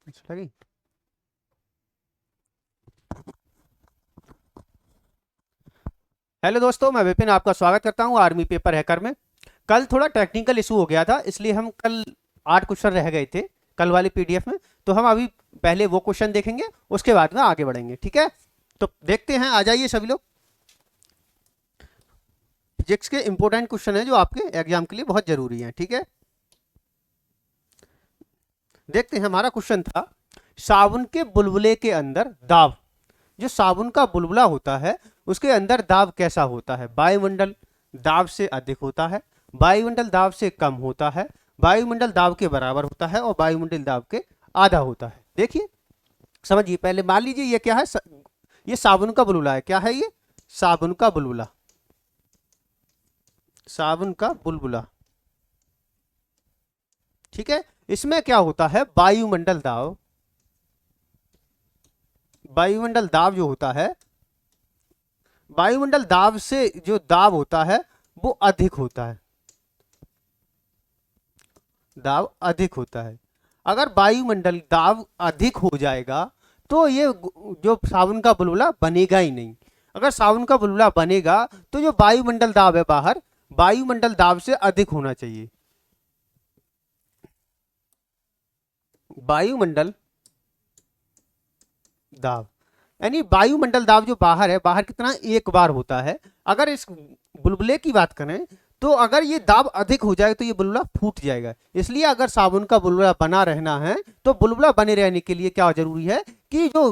लगी। हेलो दोस्तों, मैं विपिन आपका स्वागत करता हूं आर्मी पेपर हैकर में। कल थोड़ा टेक्निकल इशू हो गया था, इसलिए हम कल 8 क्वेश्चन रह गए थे कल वाली पीडीएफ में। तो हम अभी पहले वो क्वेश्चन देखेंगे, उसके बाद में आगे बढ़ेंगे, ठीक है। तो देखते हैं, आ जाइए सभी लोग। फिजिक्स के इंपॉर्टेंट क्वेश्चन है जो आपके एग्जाम के लिए बहुत जरूरी है, ठीक है। देखते हैं, हमारा क्वेश्चन था साबुन के बुलबुले के अंदर दाब। जो साबुन का बुलबुला होता है उसके अंदर दाब कैसा होता है? वायुमंडल दाब से अधिक होता है, वायुमंडल दाब से कम होता है, वायुमंडल दाब के बराबर होता है और वायुमंडल दाब के आधा होता है। देखिए, समझिए। पहले मान लीजिए ये क्या है, ये साबुन का बुलबुला है। क्या है ये? साबुन का बुलबुला। साबुन का बुलबुला, ठीक है। इसमें क्या होता है? वायुमंडल दाब। वायुमंडल दाब जो होता है, वायुमंडल दाब से जो दाब होता है वो अधिक होता है। दाब अधिक होता है। अगर वायुमंडल दाब अधिक हो जाएगा तो ये जो साबुन का बुलबुला बनेगा ही नहीं। अगर साबुन का बुलबुला बनेगा तो जो वायुमंडल दाब है बाहर, वायुमंडल दाब से अधिक होना चाहिए। वायुमंडल दाब यानी वायुमंडल दाब जो बाहर है, बाहर कितना? 1 बार होता है। अगर इस बुलबुले की बात करें तो अगर ये दाब अधिक हो जाए तो ये बुलबुला फूट जाएगा। इसलिए अगर साबुन का बुलबुला बना रहना है तो बुलबुला बने रहने के लिए क्या जरूरी है कि जो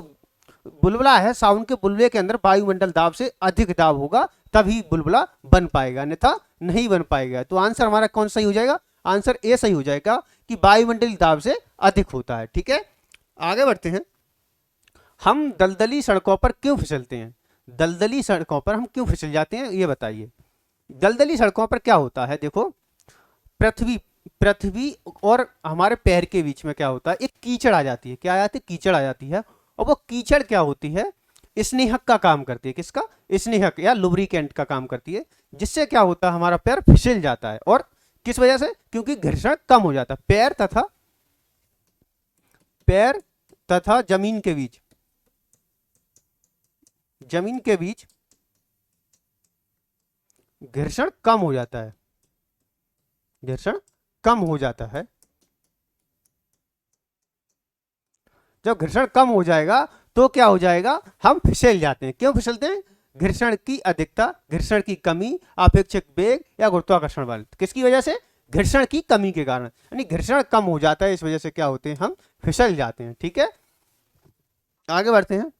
बुलबुला है, साबुन के बुलबुले के अंदर वायुमंडल दाब से अधिक दाब होगा, तभी बुलबुला बन पाएगा, अन्यथा नहीं बन पाएगा। तो आंसर हमारा कौन सही हो जाएगा? आंसर ए सही हो जाएगा कि वायुमंडल दाब से अधिक होता है, ठीक है। आगे बढ़ते हैं। हम दलदली सड़कों पर क्यों फिसलते हैं? दलदली सड़कों पर हम क्यों फिसल जाते हैं, ये बताइए। दलदली सड़कों पर क्या होता है? देखो, पृथ्वी पृथ्वी और हमारे पैर के बीच में क्या होता है? एक कीचड़ आ जाती है। क्या आ जाती है? कीचड़ आ जाती है। और वो कीचड़ क्या होती है? स्नेहक का काम करती है। किसका? स्नेहक या लुब्रिकेंट का काम करती है, जिससे क्या होता है? हमारा पैर फिसल जाता है। और किस वजह से? क्योंकि घर्षण कम हो जाता है। पैर तथा जमीन के बीच, जमीन के बीच घर्षण कम हो जाता है। घर्षण कम हो जाता है। जब घर्षण कम हो जाएगा तो क्या हो जाएगा? हम फिसल जाते हैं। क्यों फिसलते हैं? घर्षण की अधिकता, घर्षण की कमी, आपेक्षिक वेग या गुरुत्वाकर्षण बल। किसकी वजह से? घर्षण की कमी के कारण, यानी घर्षण कम हो जाता है, इस वजह से क्या होते हैं? हम फिसल जाते हैं, ठीक है। आगे बढ़ते हैं।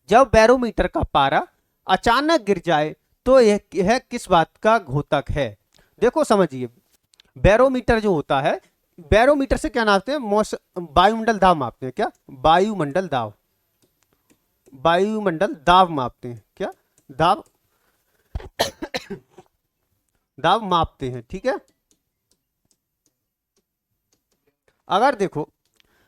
जब बैरोमीटर का पारा अचानक गिर जाए तो यह किस बात का घोतक है? देखो, समझिए। बैरोमीटर जो होता है, बैरोमीटर से क्या नापते हैं? मौसम, वायुमंडल दाब मापते हैं। क्या? वायुमंडल दाब। वायुमंडल दाब मापते हैं। क्या? दाब दाब मापते हैं, ठीक है। अगर देखो,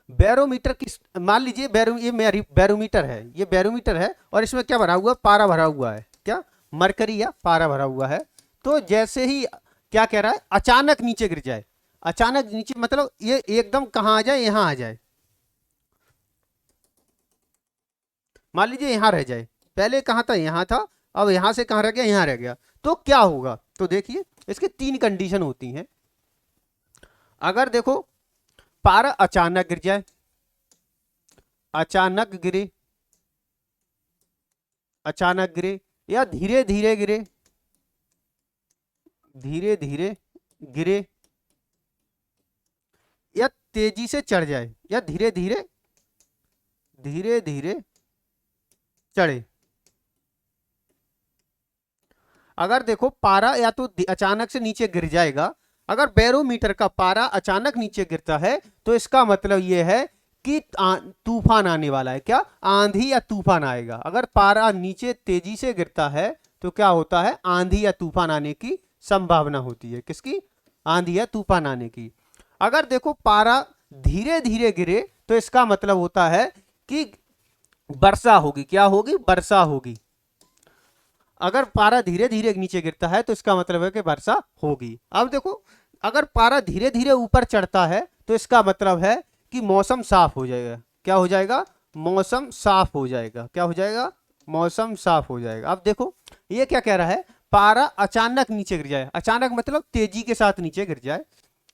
बैरोमीटर की, मान लीजिए ये मेरी बैरोमीटर है, ये बैरोमीटर है और इसमें क्या भरा हुआ? पारा भरा हुआ है। क्या? मरकरी या पारा भरा हुआ है। तो जैसे ही क्या कह रहा है? अचानक नीचे गिर जाए। अचानक नीचे मतलब ये एकदम कहाँ आ जाए? यहां आ जाए। मान लीजिए यहां रह जाए। पहले कहां था? यहां था। अब यहां से कहां रह गया? यहां रह गया। तो क्या होगा? तो देखिए, इसके 3 कंडीशन होती हैं। अगर देखो, पारा अचानक गिर जाए, अचानक गिरे, अचानक गिरे, या धीरे धीरे गिरे, धीरे धीरे गिरे, या तेजी से चढ़ जाए, या धीरे धीरे, धीरे धीरे चढ़े। अगर देखो, पारा या तो अचानक से नीचे गिर जाएगा। अगर बैरोमीटर का पारा अचानक नीचे गिरता है तो इसका मतलब यह है कि तूफान आने वाला है। क्या? आंधी या तूफान आएगा। अगर पारा नीचे तेजी से गिरता है तो क्या होता है? आंधी या तूफान आने की संभावना होती है। किसकी? आंधी या तूफान आने की। अगर देखो, पारा धीरे धीरे गिरे तो इसका मतलब होता है कि वर्षा होगी। क्या होगी? वर्षा होगी। अगर पारा धीरे धीरे नीचे गिरता है तो इसका मतलब है कि वर्षा होगी। अब देखो, अगर पारा धीरे धीरे ऊपर चढ़ता है तो इसका मतलब है कि मौसम साफ हो जाएगा। क्या हो जाएगा? मौसम साफ हो जाएगा। क्या हो जाएगा? मौसम साफ हो जाएगा। अब देखो ये क्या कह रहा है, पारा अचानक नीचे गिर जाए। अचानक मतलब तेजी के साथ नीचे गिर जाए,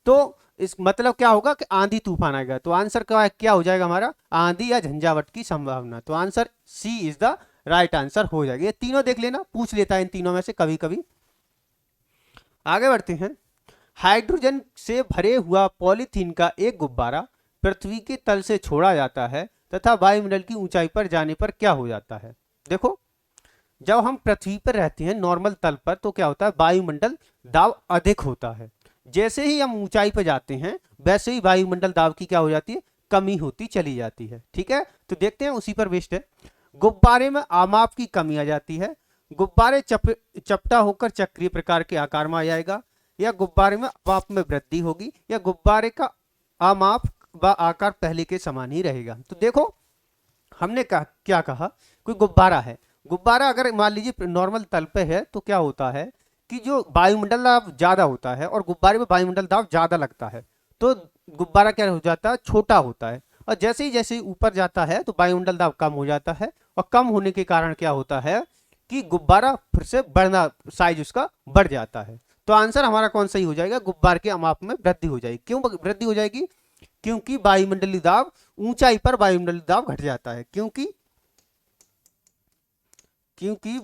तो इस मतलब क्या होगा कि आंधी तूफान आएगा। तो आंसर क्या हो जाएगा हमारा? आंधी या झंझावट की संभावना। तो answer C is the right answer हो जाएगा। ये तीनों देख लेना, पूछ लेता है इन तीनों में से कभी कभी। आगे बढ़ते हैं। हाइड्रोजन से भरे हुआ पॉलीथीन का एक गुब्बारा पृथ्वी के तल से छोड़ा जाता है तथा वायुमंडल की ऊंचाई पर जाने पर क्या हो जाता है? देखो जब हम पृथ्वी पर रहते हैं नॉर्मल तल पर, तो क्या होता है? वायुमंडल दाब अधिक होता है। जैसे ही हम ऊंचाई पर जाते हैं वैसे ही वायुमंडल दाब की क्या हो जाती है? कमी होती चली जाती है। ठीक है, तो देखते हैं उसी पर बेस्ड है। गुब्बारे में आमाप की कमी आ जाती है। गुब्बारे चपटा होकर चक्रीय प्रकार के आकार में आ जाएगा, या गुब्बारे में आमाप में वृद्धि होगी, या गुब्बारे का आमाप व आकार पहले के समान ही रहेगा। तो देखो हमने क्या कहा, कोई गुब्बारा है। गुब्बारा अगर मान लीजिए नॉर्मल तल पे है तो क्या होता है कि जो वायुमंडल दाब ज्यादा होता है और गुब्बारे में वायुमंडल दाब ज्यादा लगता है, तो गुब्बारा क्या हो जाता है? छोटा होता है। और जैसे ही ऊपर जाता है तो वायुमंडल दाब कम हो जाता है, और कम होने के कारण क्या होता है कि गुब्बारा फिर से बढ़ना, साइज उसका बढ़ जाता है। तो आंसर हमारा कौन सा ही हो जाएगा? गुब्बारे के आमाप में वृद्धि हो जाएगी। क्यों वृद्धि हो जाएगी? क्योंकि वायुमंडलीय दाब, ऊंचाई पर वायुमंडलीय दाब घट जाता है। क्योंकि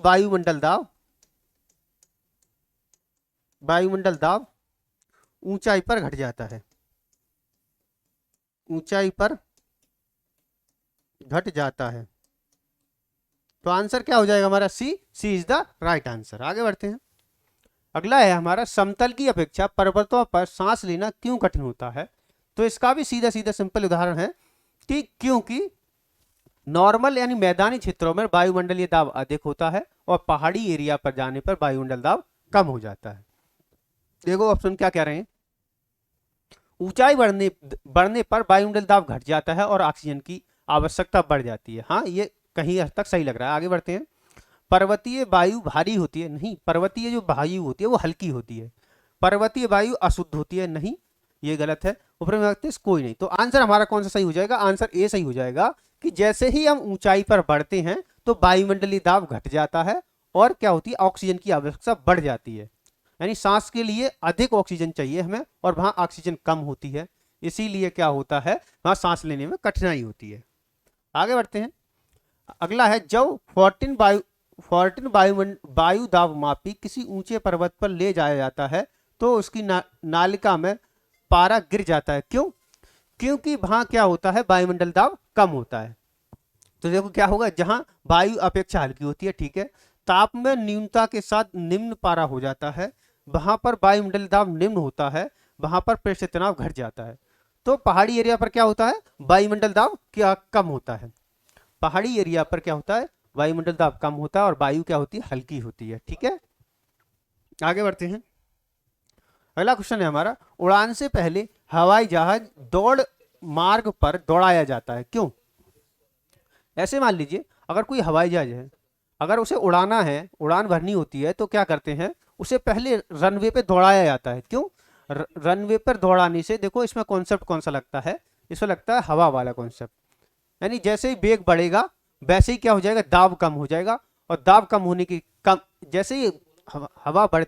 वायुमंडल दाब ऊंचाई पर घट जाता है, ऊंचाई पर घट जाता है। तो आंसर क्या हो जाएगा हमारा? सी इज द राइट आंसर। आगे बढ़ते हैं। अगला है हमारा, समतल की अपेक्षा पर्वतों पर सांस लेना क्यों कठिन होता है? तो इसका भी सीधा सीधा सिंपल उदाहरण है कि क्योंकि नॉर्मल यानी मैदानी क्षेत्रों में वायुमंडलीय दाब अधिक होता है और पहाड़ी एरिया पर जाने पर वायुमंडल दाब कम हो जाता है। देखो ऑप्शन क्या कह रहे हैं, ऊंचाई बढ़ने पर वायुमंडल दाब घट जाता है और ऑक्सीजन की आवश्यकता बढ़ जाती है। हाँ, ये कहीं हद तक सही लग रहा है। आगे बढ़ते हैं। पर्वतीय वायु भारी होती है, नहीं। पर्वतीय जो वायु होती है वो हल्की होती है। पर्वतीय वायु अशुद्ध होती है, नहीं, ये गलत है। ऊपर में कोई नहीं। तो आंसर हमारा कौन सा सही हो जाएगा? आंसर ए सही हो जाएगा कि जैसे ही हम ऊंचाई पर बढ़ते हैं तो वायुमंडलीय दाब घट जाता है और क्या होती है? ऑक्सीजन की आवश्यकता बढ़ जाती है। यानी सांस के लिए अधिक ऑक्सीजन चाहिए हमें और वहां ऑक्सीजन कम होती है, इसीलिए क्या होता है? वहां सांस लेने में कठिनाई होती है। आगे बढ़ते हैं। अगला है, जब 14 वायु दाब मापी किसी ऊंचे पर्वत पर ले जाया जाता है तो उसकी नालिका में पारा गिर जाता है। क्यों? क्योंकि वहां क्या होता है? वायुमंडल दाब कम होता है। तो देखो क्या होगा, जहां वायु अपेक्षा हल्की होती है, ठीक है, ताप में न्यूनता के साथ निम्न पारा हो जाता है, वहां पर वायुमंडल दाब निम्न होता है, वहां पर पृष्ठ तनाव घट जाता है। तो पहाड़ी एरिया पर क्या होता है? वायुमंडल दाब क्या कम होता है। पहाड़ी एरिया पर क्या होता है? वायुमंडल दाब कम होता है और वायु क्या होती है? हल्की होती है। ठीक है, आगे बढ़ते हैं। अगला क्वेश्चन है हमारा, उड़ान से पहले हवाई जहाज दौड़ मार्ग पर दौड़ाया जाता है, क्यों? ऐसे मान लीजिए अगर कोई हवाई जहाज है, अगर उसे उड़ाना है, उड़ान भरनी होती है, तो क्या करते हैं? उसे पहले रनवे पे दौड़ाया जाता है। क्यों? रनवे पर दौड़ाने से, देखो इसमें कॉन्सेप्ट कौन सा लगता है? इसमें लगता है हवा वाला कॉन्सेप्ट। यानी जैसे ही वेग बढ़ेगा वैसे ही क्या हो जाएगा? दाब कम हो जाएगा, और दाब कम होने की जैसे ही हवा बढ़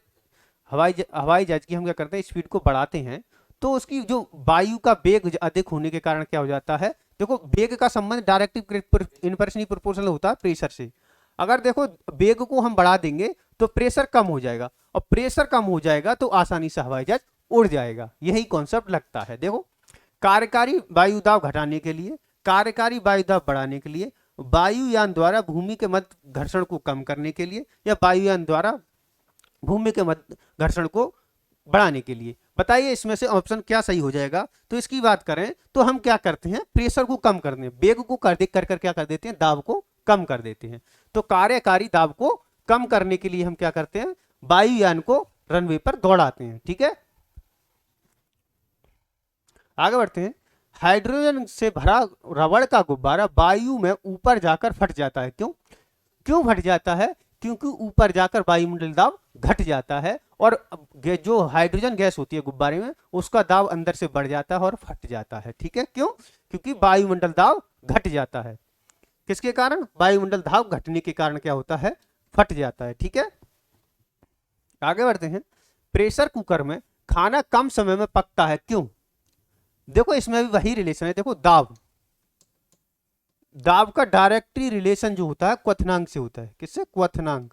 हवाई जहाज की हम क्या करते हैं? स्पीड को बढ़ाते हैं, तो उसकी जो वायु का वेग अधिक होने के कारण क्या हो जाता है? देखो वेग का संबंध डायरेक्टिव इनवर्सली प्रोपोर्शनल होता है प्रेशर से। अगर देखो वेग को हम बढ़ा देंगे तो प्रेशर कम हो जाएगा, और प्रेशर कम हो जाएगा तो आसानी से हवाई जहाज उड़ जाएगा। यही कॉन्सेप्ट लगता है। देखो कार्यकारी वायु दाब घटाने के लिए, कार्यकारी वायु दाब बढ़ाने के लिए, वायुयान द्वारा भूमि के मध्य घर्षण को कम करने के लिए, या वायुयान द्वारा भूमि के मध्य घर्षण को बढ़ाने के लिए, बताइए इसमें से ऑप्शन क्या सही हो जाएगा? तो इसकी बात करें तो हम क्या करते हैं? प्रेशर को कम करने, वेग को कर क्या कर देते हैं? दाब को कम कर देते हैं। तो कार्यकारी दाब को कम करने के लिए हम क्या करते हैं? वायुयान को रनवे पर दौड़ाते हैं। ठीक है, आगे बढ़ते हैं। हाइड्रोजन से भरा रबड़ का गुब्बारा वायु में ऊपर जाकर फट जाता है, क्यों? क्यों फट जाता है? क्योंकि ऊपर जाकर वायुमंडल दाब घट जाता है और जो हाइड्रोजन गैस होती है गुब्बारे में उसका दाब अंदर से बढ़ जाता है और फट जाता है। ठीक है, क्यों? क्योंकि वायुमंडल दाब घट जाता है। किसके कारण? वायुमंडल दाब घटने के कारण क्या होता है? फट जाता है। ठीक है, आगे बढ़ते हैं। प्रेशर कुकर में खाना कम समय में पकता है, क्यों? देखो इसमें भी वही रिलेशन है। देखो दाब, दाब का डायरेक्टली रिलेशन जो होता है क्वथनांक से होता है। किससे? क्वथनांक।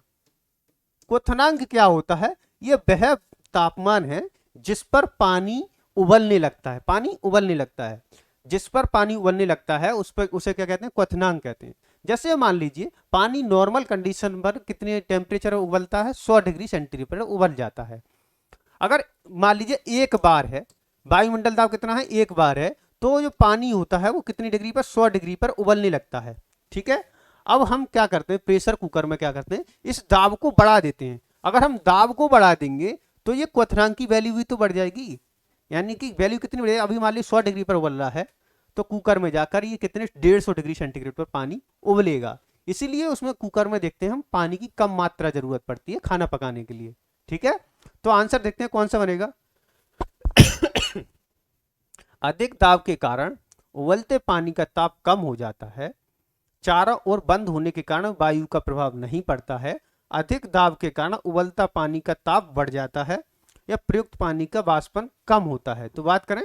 क्वथनांक क्या होता है? ये वह तापमान है जिस पर पानी उबलने लगता है। पानी उबलने लगता है, जिस पर पानी उबलने लगता है उस पर, उसे क्या कहते हैं? क्वथनांक कहते हैं। जैसे मान लीजिए पानी नॉर्मल कंडीशन पर कितने टेम्परेचर उबलता है? 100 डिग्री सेंटीग्रेड पर उबल जाता है। अगर मान लीजिए 1 बार है, वायुमंडल दाब कितना है? 1 बार है, तो जो पानी होता है वो कितनी डिग्री पर? 100 डिग्री पर उबलने लगता है। ठीक है, अब हम क्या करते हैं प्रेशर कुकर में? क्या करते हैं? इस दाब को बढ़ा देते हैं। अगर हम दाब को बढ़ा देंगे तो ये क्वथनांक की वैल्यू भी तो बढ़ जाएगी, यानी कि वैल्यू कितनी बढ़ेगी? अभी मान लीजिए 100 डिग्री पर उबल रहा है, तो कुकर में जाकर ये कितने 150 डिग्री सेंटीग्रेड पर पानी उबलेगा। इसीलिए उसमें कुकर में देखते हैं हम पानी की कम मात्रा जरूरत पड़ती है खाना पकाने के लिए। ठीक है, तो आंसर देखते हैं कौन सा बनेगा। अधिक दाब के कारण उबलते पानी का ताप कम हो जाता है। चारों ओर बंद होने के कारण वायु का प्रभाव नहीं पड़ता है। अधिक दाब के कारण उबलता पानी का ताप बढ़ जाता है या प्रयुक्त पानी का वाष्पन कम होता है। तो बात करें,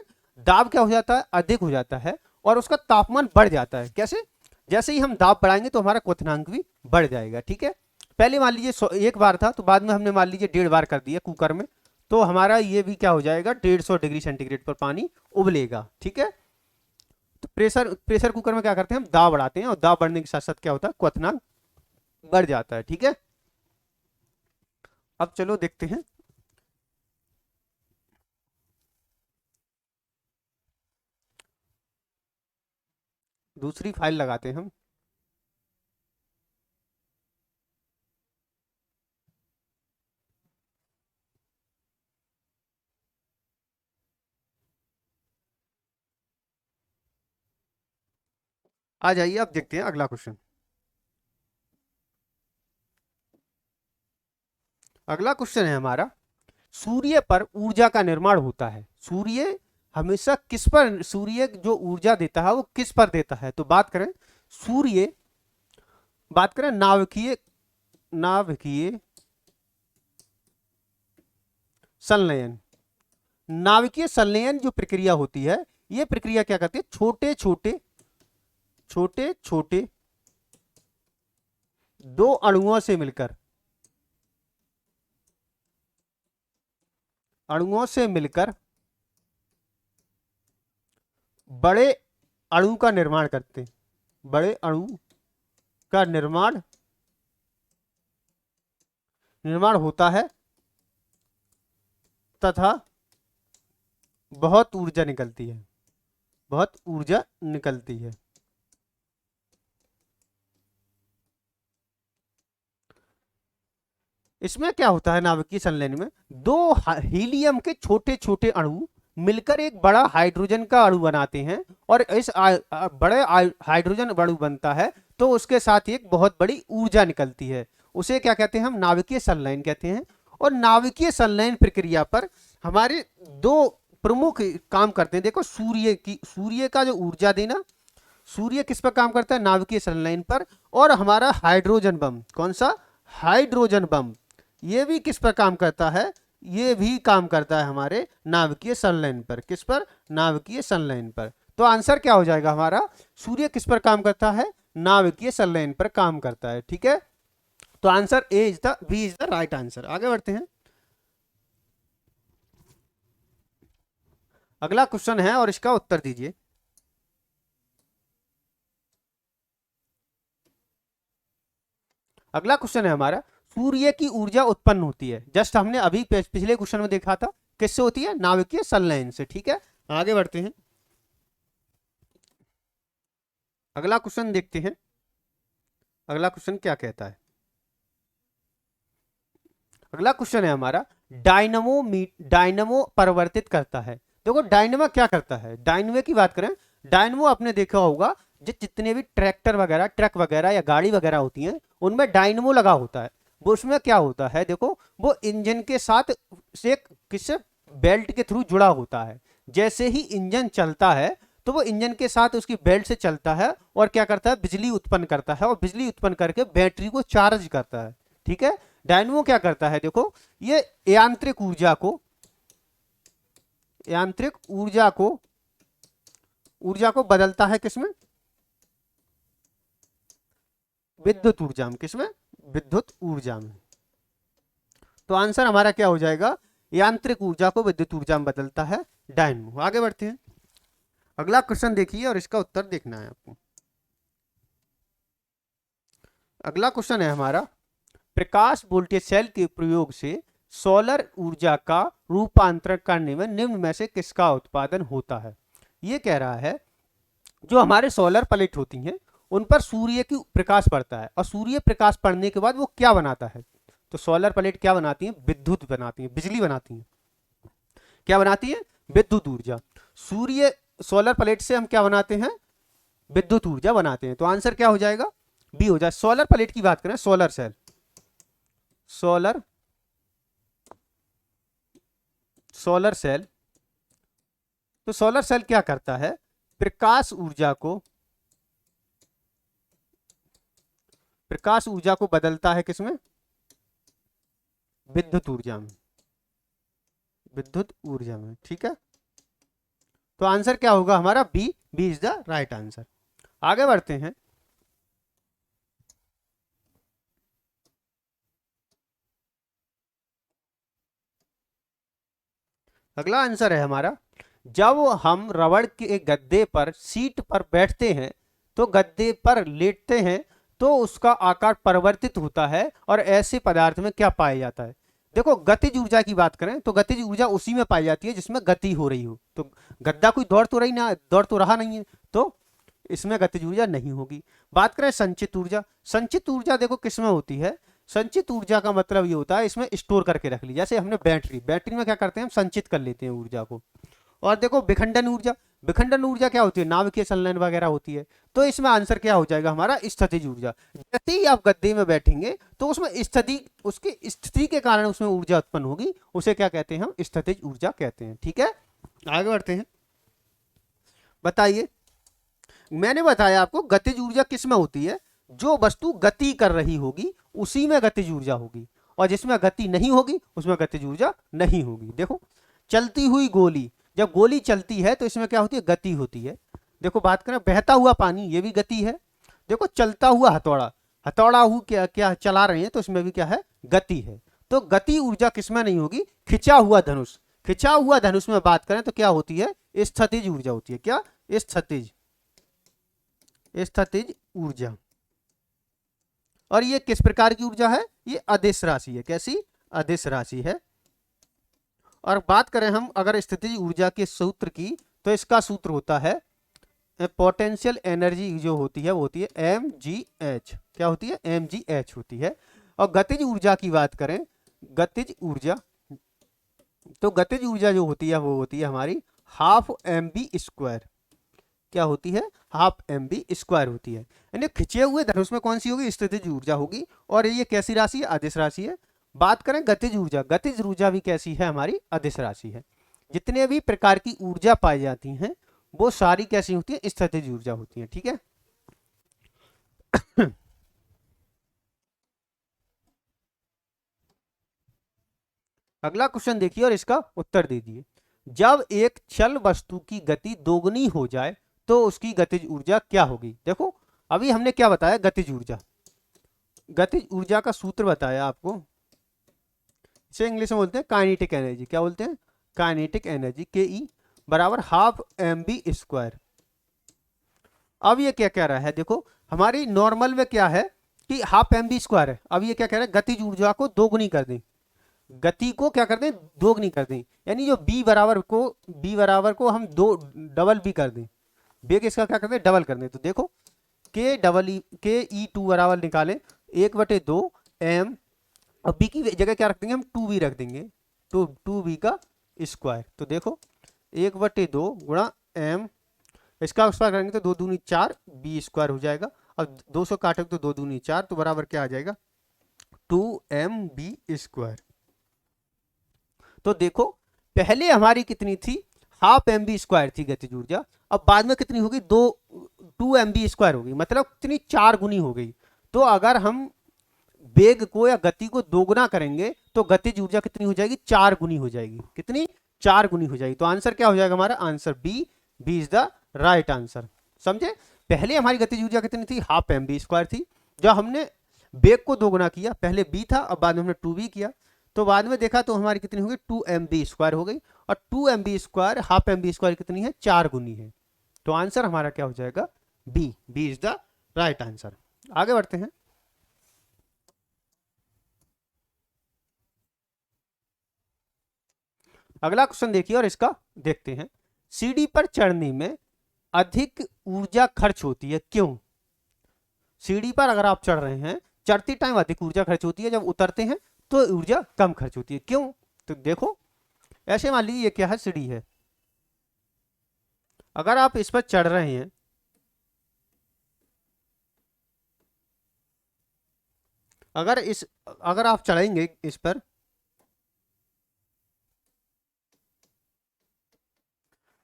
दाब क्या हो जाता है? अधिक हो जाता है और उसका तापमान बढ़ जाता है। कैसे? जैसे ही हम दाब बढ़ाएंगे तो हमारा क्वथनांक भी बढ़ जाएगा। ठीक है, पहले मान लीजिए 1 बार था, तो बाद में हमने मान लीजिए 1.5 बार कर दिया कुकर में, तो हमारा ये भी क्या हो जाएगा? 150 डिग्री सेंटीग्रेड पर पानी उबलेगा। ठीक है, तो प्रेशर कुकर में क्या करते हैं? हम दाब बढ़ाते हैं और दाब बढ़ने के साथ साथ क्या होता है? क्वथनांक बढ़ जाता है। ठीक है, अब चलो देखते हैं दूसरी फाइल लगाते हैं हम। आ जाइए, अब देखते हैं अगला क्वेश्चन। अगला क्वेश्चन है हमारा, सूर्य पर ऊर्जा का निर्माण होता है। सूर्य हमेशा किस पर, सूर्य जो ऊर्जा देता है वो किस पर देता है? तो बात करें सूर्य, बात करें नाभिकीय, नाभिकीय संलयन। नाभिकीय संलयन जो प्रक्रिया होती है, ये प्रक्रिया क्या करती है? छोटे छोटे छोटे छोटे 2 अणुओं से मिलकर, अणुओं से मिलकर बड़े अणु का निर्माण करते हैं। बड़े अणु का निर्माण होता है तथा बहुत ऊर्जा निकलती है, बहुत ऊर्जा निकलती है। इसमें क्या होता है? नाभिकीय संलयन में 2 हीलियम के छोटे छोटे अणु मिलकर एक बड़ा हाइड्रोजन का अणु बनाते हैं और इस बड़े हाइड्रोजन अणु बनता है तो उसके साथ एक बहुत बड़ी ऊर्जा निकलती है। उसे क्या कहते हैं? हम नाभिकीय संलयन कहते हैं। और नाभिकीय संलयन प्रक्रिया पर हमारे 2 प्रमुख काम करते हैं। देखो सूर्य का जो ऊर्जा देना, सूर्य किस पर काम करता है? नाभिकीय संलयन पर। और हमारा हाइड्रोजन बम, कौन सा? हाइड्रोजन बम, ये भी किस पर काम करता है? ये भी काम करता है हमारे नाभिकीय संलयन पर। किस पर? नाभिकीय संलयन पर। तो आंसर क्या हो जाएगा हमारा? सूर्य किस पर काम करता है? नाभिकीय संलयन पर काम करता है। ठीक है, तो answer B is the right answer. आगे बढ़ते हैं, अगला क्वेश्चन है और इसका उत्तर दीजिए। अगला क्वेश्चन है हमारा, सूर्य की ऊर्जा उत्पन्न होती है, जस्ट हमने अभी पिछले क्वेश्चन में देखा था, किससे होती है? नाभिकीय संलयन से। ठीक है, आगे बढ़ते हैं, अगला क्वेश्चन देखते हैं। अगला क्वेश्चन क्या कहता है? अगला क्वेश्चन है हमारा, डायनमो परिवर्तित करता है। देखो डायनमो क्या करता है? डायनमो की बात करें, डायनमो आपने देखा होगा जितने भी ट्रैक्टर वगैरह, ट्रक वगैरह या गाड़ी वगैरह होती हैं उनमें डायनमो लगा होता है। वो उसमें क्या होता है देखो, वो इंजन के साथ से किस बेल्ट के थ्रू जुड़ा होता है। जैसे ही इंजन चलता है तो वो इंजन के साथ उसकी बेल्ट से चलता है और क्या करता है, बिजली उत्पन्न करता है, और बिजली उत्पन्न करके बैटरी को चार्ज करता है। ठीक है। डायनमो क्या करता है देखो, ये यांत्रिक ऊर्जा को बदलता है किसमें, विद्युत ऊर्जा में। किसमें, विद्युत ऊर्जा में। तो आंसर हमारा क्या हो जाएगा, यांत्रिक ऊर्जा को विद्युत ऊर्जा में बदलता है डायनमो। आगे बढ़ते हैं, अगला क्वेश्चन देखिए और इसका उत्तर देखना है आपको। अगला क्वेश्चन है हमारा, प्रकाश वोल्टेज सेल के प्रयोग से सोलर ऊर्जा का रूपांतरण करने में निम्न में से किसका उत्पादन होता है। ये कह रहा है, जो हमारे सोलर प्लेट होती हैं उन पर सूर्य की प्रकाश पड़ता है, और सूर्य प्रकाश पड़ने के बाद वो क्या बनाता है। तो सोलर प्लेट क्या बनाती हैं, विद्युत बनाती हैं, बिजली बनाती हैं। क्या बनाती है, विद्युत ऊर्जा। सूर्य सोलर प्लेट से हम क्या बनाते हैं, विद्युत ऊर्जा बनाते हैं। तो आंसर क्या हो जाएगा, बी हो जाए। सोलर प्लेट की बात करें, सोलर सेल, सोलर सेल, तो सोलर सेल क्या करता है, प्रकाश ऊर्जा को बदलता है किसमें, विद्युत ऊर्जा में, विद्युत ऊर्जा में। ठीक है। तो आंसर क्या होगा हमारा, B is the right answer. आगे बढ़ते हैं, अगला आंसर है हमारा, जब हम रबड़ के गद्दे पर सीट पर बैठते हैं तो गद्दे पर लेटते हैं तो उसका आकार परिवर्तित होता है, और ऐसे पदार्थ में क्या पाया जाता है। देखो गतिज ऊर्जा की बात करें तो गतिज ऊर्जा उसी में पाई जाती है जिसमें गति हो रही हो। तो गद्दा कोई दौड़ तो रहा नहीं है, तो इसमें गतिज ऊर्जा नहीं होगी। बात करें संचित ऊर्जा, संचित ऊर्जा देखो किसमें होती है, संचित ऊर्जा का मतलब ये होता है इसमें स्टोर करके रख ली। जैसे हमने बैटरी में क्या करते हैं, हम संचित कर लेते हैं ऊर्जा को। और देखो विखंडन ऊर्जा क्या होती है, नाभिकीय संलयन वगैरह होती है। तो इसमें आंसर क्या हो जाएगा हमारा, स्थितिज ऊर्जा। जैसे ही आप गद्दे में बैठेंगे तो उसमें उसकी स्थिति के कारण उसमें ऊर्जा उत्पन्न होगी, उसे क्या कहते हैं, हम स्थितिज ऊर्जा कहते हैं। ठीक है। आगे बढ़ते हैं, बताइए, मैंने बताया आपको गतिज ऊर्जा किसमें होती है, जो वस्तु गति कर रही होगी उसी में गतिज ऊर्जा होगी, और जिसमें गति नहीं होगी उसमें गतिज ऊर्जा नहीं होगी। देखो चलती हुई गोली, जब गोली चलती है तो इसमें क्या होती है, गति होती है। देखो बात करें बहता हुआ पानी, ये भी गति है। देखो चलता हुआ हथौड़ा क्या चला रहे हैं तो इसमें भी क्या है, गति है। तो गति ऊर्जा किसमें नहीं होगी, खिंचा हुआ धनुष में बात करें तो क्या होती है, स्थितिज ऊर्जा होती है। क्या, स्थितिज ऊर्जा। और ये किस प्रकार की ऊर्जा है, ये अदिश राशि है। कैसी, अदिश राशि है। और बात करें हम अगर स्थितिज ऊर्जा के सूत्र की, तो इसका सूत्र होता है पोटेंशियल एनर्जी जो होती है वो होती है mgh। क्या होती है, mgh होती है। और गतिज ऊर्जा की बात करें, गतिज ऊर्जा, तो गतिज ऊर्जा जो होती है वो होती है हमारी हाफ mv²। क्या होती है, हाफ mv² होती है। यानी खिंचे हुए धनुष में कौन सी होगी, स्थितिज ऊर्जा होगी। और ये कैसी राशि है, अदिश राशि है। बात करें गतिज ऊर्जा भी कैसी है, हमारी अदिश राशि है। जितने भी प्रकार की ऊर्जा पाई जाती हैं वो सारी कैसी होती है, स्थितिज ऊर्जा होती है। ठीक है। अगला क्वेश्चन देखिए और इसका उत्तर दीजिए। जब एक चल वस्तु की गति दोगुनी हो जाए तो उसकी गतिज ऊर्जा क्या होगी। देखो अभी हमने क्या बताया, गतिज ऊर्जा का सूत्र बताया आपको, इसे इंग्लिश में बोलते हैं काइनेटिक एनर्जी। क्या बोलते हैं, काइनेटिक एनर्जी, के बराबर हाफ mv²। अब ये क्या कह रहा है, देखो हमारी नॉर्मल में क्या है कि हाफ mv² है। अब ये क्या कह रहा है, गतिज ऊर्जा को दोगुनी कर दें, गति को क्या कर दें, दोगुनी कर दें। यानी जो b बराबर को हम दो डबल b कर दें, बेग इसका क्या कर दें, डबल कर दें। तो देखो ke2 बराबर निकालें 1/2 m, और b की जगह क्या रख देंगे हम, 2b रख देंगे, तो 2b का स्क्वायर। तो देखो 1/2 गुणा m, इसका उस पर करेंगे तो 2 दूनी 4, b² हो जाएगा। अब 200 काटेंगे तो 2 दूनी 4, तो बराबर क्या आ जाएगा, 2mv²। तो देखो पहले हमारी कितनी थी, हाफ mv² थी गतिज ऊर्जा, अब बाद में कितनी होगी, 2mv² होगी, मतलब कितनी 4 गुनी हो गई। तो अगर हम वेग को या गति को दोगुना करेंगे तो गतिज ऊर्जा कितनी हो जाएगी, 4 गुनी हो जाएगी। कितनी, 4 गुनी हो जाएगी। तो आंसर क्या हो जाएगा हमारा, answer B is the right answer. समझे, पहले हमारी गतिज ऊर्जा कितनी थी, हाफ mv² थी। जब हमने वेग को दोगुना किया, पहले b था अब बाद में हमने 2v किया, तो बाद में देखा तो हमारी कितनी हो गई, 2mv² हो गई। और 2mv², हाफ mv² कितनी है, 4 गुनी है। तो आंसर हमारा क्या हो जाएगा, B is the right answer. आगे बढ़ते हैं। अगला क्वेश्चन देखिए और इसका देखते हैं। सीढ़ी पर चढ़ने में अधिक ऊर्जा खर्च होती है, क्यों? सीढ़ी पर अगर आप चढ़ रहे हैं, चढ़ते टाइम अधिक ऊर्जा खर्च होती है, जब उतरते हैं तो ऊर्जा कम खर्च होती है, क्यों? तो देखो ऐसे मान लीजिए ये क्या है, सीढ़ी है, अगर आप इस पर चढ़ रहे हैं, अगर आप चढ़ेंगे इस पर,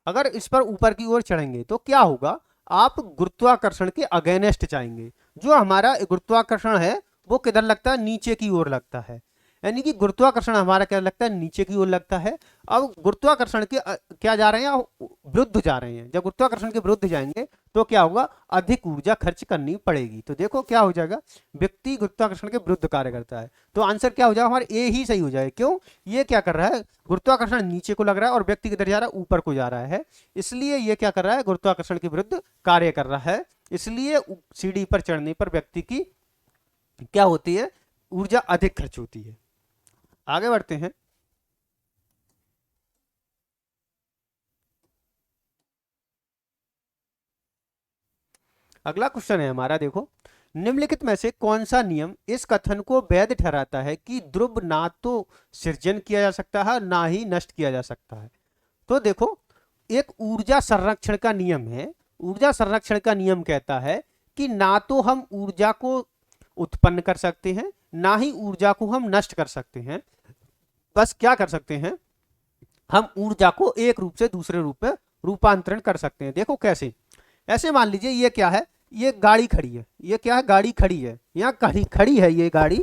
अगर इस पर ऊपर की ओर चढ़ेंगे तो क्या होगा, आप गुरुत्वाकर्षण के अगेंस्ट जाएंगे। जो हमारा गुरुत्वाकर्षण है वो किधर लगता है, नीचे की ओर लगता है, यानी कि गुरुत्वाकर्षण हमारा क्या लगता है, नीचे की ओर लगता है। अब गुरुत्वाकर्षण के क्या जा रहे हैं, विरुद्ध जा रहे हैं। जब गुरुत्वाकर्षण के विरुद्ध जाएंगे तो क्या होगा, अधिक ऊर्जा खर्च करनी पड़ेगी। तो देखो क्या हो जाएगा, व्यक्ति गुरुत्वाकर्षण के विरुद्ध कार्य करता है, तो आंसर क्या हो जाएगा हमारा, ए ही सही हो जाएगा। क्यों, ये क्या कर रहा है, गुरुत्वाकर्षण नीचे को लग रहा है और व्यक्ति किधर जा रहा है, ऊपर को जा रहा है, इसलिए ये क्या कर रहा है, गुरुत्वाकर्षण के विरुद्ध कार्य कर रहा है। इसलिए सीढ़ी पर चढ़ने पर व्यक्ति की क्या होती है, ऊर्जा अधिक खर्च होती है। आगे बढ़ते हैं। अगला क्वेश्चन है हमारा, देखो निम्नलिखित में से कौन सा नियम इस कथन को वैध ठहराता है कि ध्रुव ना तो सृजन किया जा सकता है ना ही नष्ट किया जा सकता है। तो देखो एक ऊर्जा संरक्षण का नियम है। ऊर्जा संरक्षण का नियम कहता है कि ना तो हम ऊर्जा को उत्पन्न कर सकते हैं ना ही ऊर्जा को हम नष्ट कर सकते हैं। बस क्या कर सकते हैं, हम ऊर्जा को एक रूप से दूसरे रूप में रूपांतरण कर सकते हैं। देखो कैसे, ऐसे मान लीजिए ये क्या है, ये गाड़ी खड़ी है, ये क्या है, गाड़ी खड़ी है, यहाँ खड़ी खड़ी है ये गाड़ी,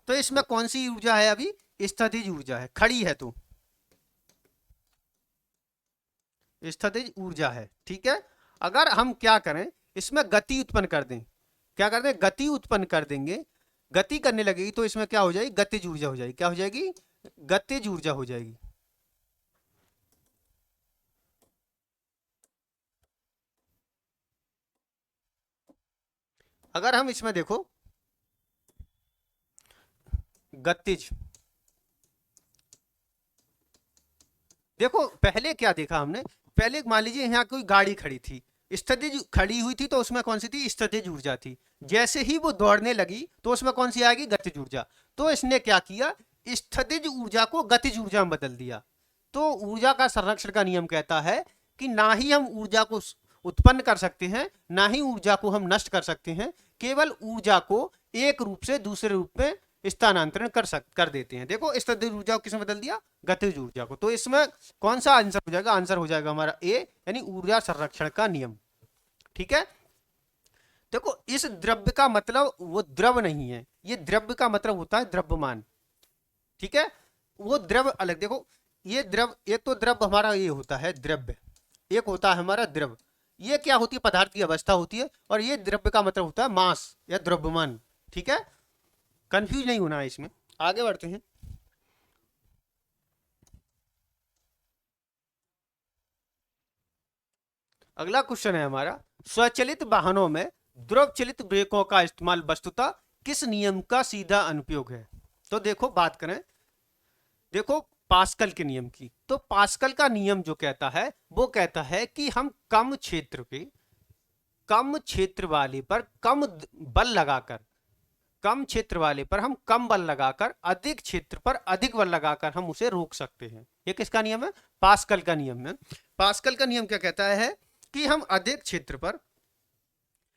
तो इसमें कौन सी ऊर्जा है, अभी स्थितिज ऊर्जा है, खड़ी है तो स्थितिज ऊर्जा है। ठीक है, अगर हम क्या करें, इसमें गति उत्पन्न कर दें, क्या कर दें, गति उत्पन्न कर देंगे, गति करने लगेगी तो इसमें क्या हो जाएगी, गतिज ऊर्जा हो जाएगी। क्या हो जाएगी, गतिज ऊर्जा हो जाएगी। अगर हम इसमें देखो गतिज, देखो पहले क्या देखा हमने, पहले मान लीजिए यहाँ कोई गाड़ी खड़ी थी, स्थितिज खड़ी हुई थी, तो उसमें कौन सी थी, स्थितिज ऊर्जा थी। जैसे ही वो दौड़ने लगी तो उसमें कौन सी आएगी, गतिज ऊर्जा। तो इसने क्या किया, स्थितिज ऊर्जा को गतिज ऊर्जा में बदल दिया। तो ऊर्जा का संरक्षण का नियम कहता है कि ना ही हम ऊर्जा को उत्पन्न कर सकते हैं ना ही ऊर्जा को हम नष्ट कर सकते हैं, केवल ऊर्जा को एक रूप से दूसरे रूप में स्थानांतरण कर देते हैं। देखो स्थितिज ऊर्जा को किसमें बदल दिया, गतिज ऊर्जा को। तो इसमें कौन सा आंसर हो जाएगा, आंसर हो जाएगा हमारा ए, यानी ऊर्जा संरक्षण का नियम। ठीक है, देखो इस द्रव्य का मतलब वो द्रव नहीं है, ये द्रव्य का मतलब होता है द्रव्यमान। ठीक है, वो द्रव अलग, देखो ये द्रव, एक तो द्रव हमारा ये होता है द्रव्य, एक होता है हमारा द्रव, ये क्या होती है, पदार्थ की अवस्था होती है, और ये द्रव्य का मतलब होता है मास या द्रव्यमान। ठीक है, कंफ्यूज नहीं होना है इसमें। आगे बढ़ते हैं। अगला क्वेश्चन है हमारा, स्वचालित वाहनों में द्रव चलित ब्रेकों का इस्तेमाल वस्तुतः किस नियम का सीधा अनुप्रयोग है। तो देखो बात करें, देखो पास्कल के नियम की, तो पास्कल का नियम जो कहता है वो कहता है कि हम कम क्षेत्र पे, कम क्षेत्र वाले पर कम बल लगाकर, कम क्षेत्र वाले पर हम कम बल लगाकर अधिक क्षेत्र पर अधिक बल लगाकर हम उसे रोक सकते हैं। ये किसका नियम है, पास्कल का नियम है। पास्कल का नियम क्या कहता है कि हम अधिक क्षेत्र पर,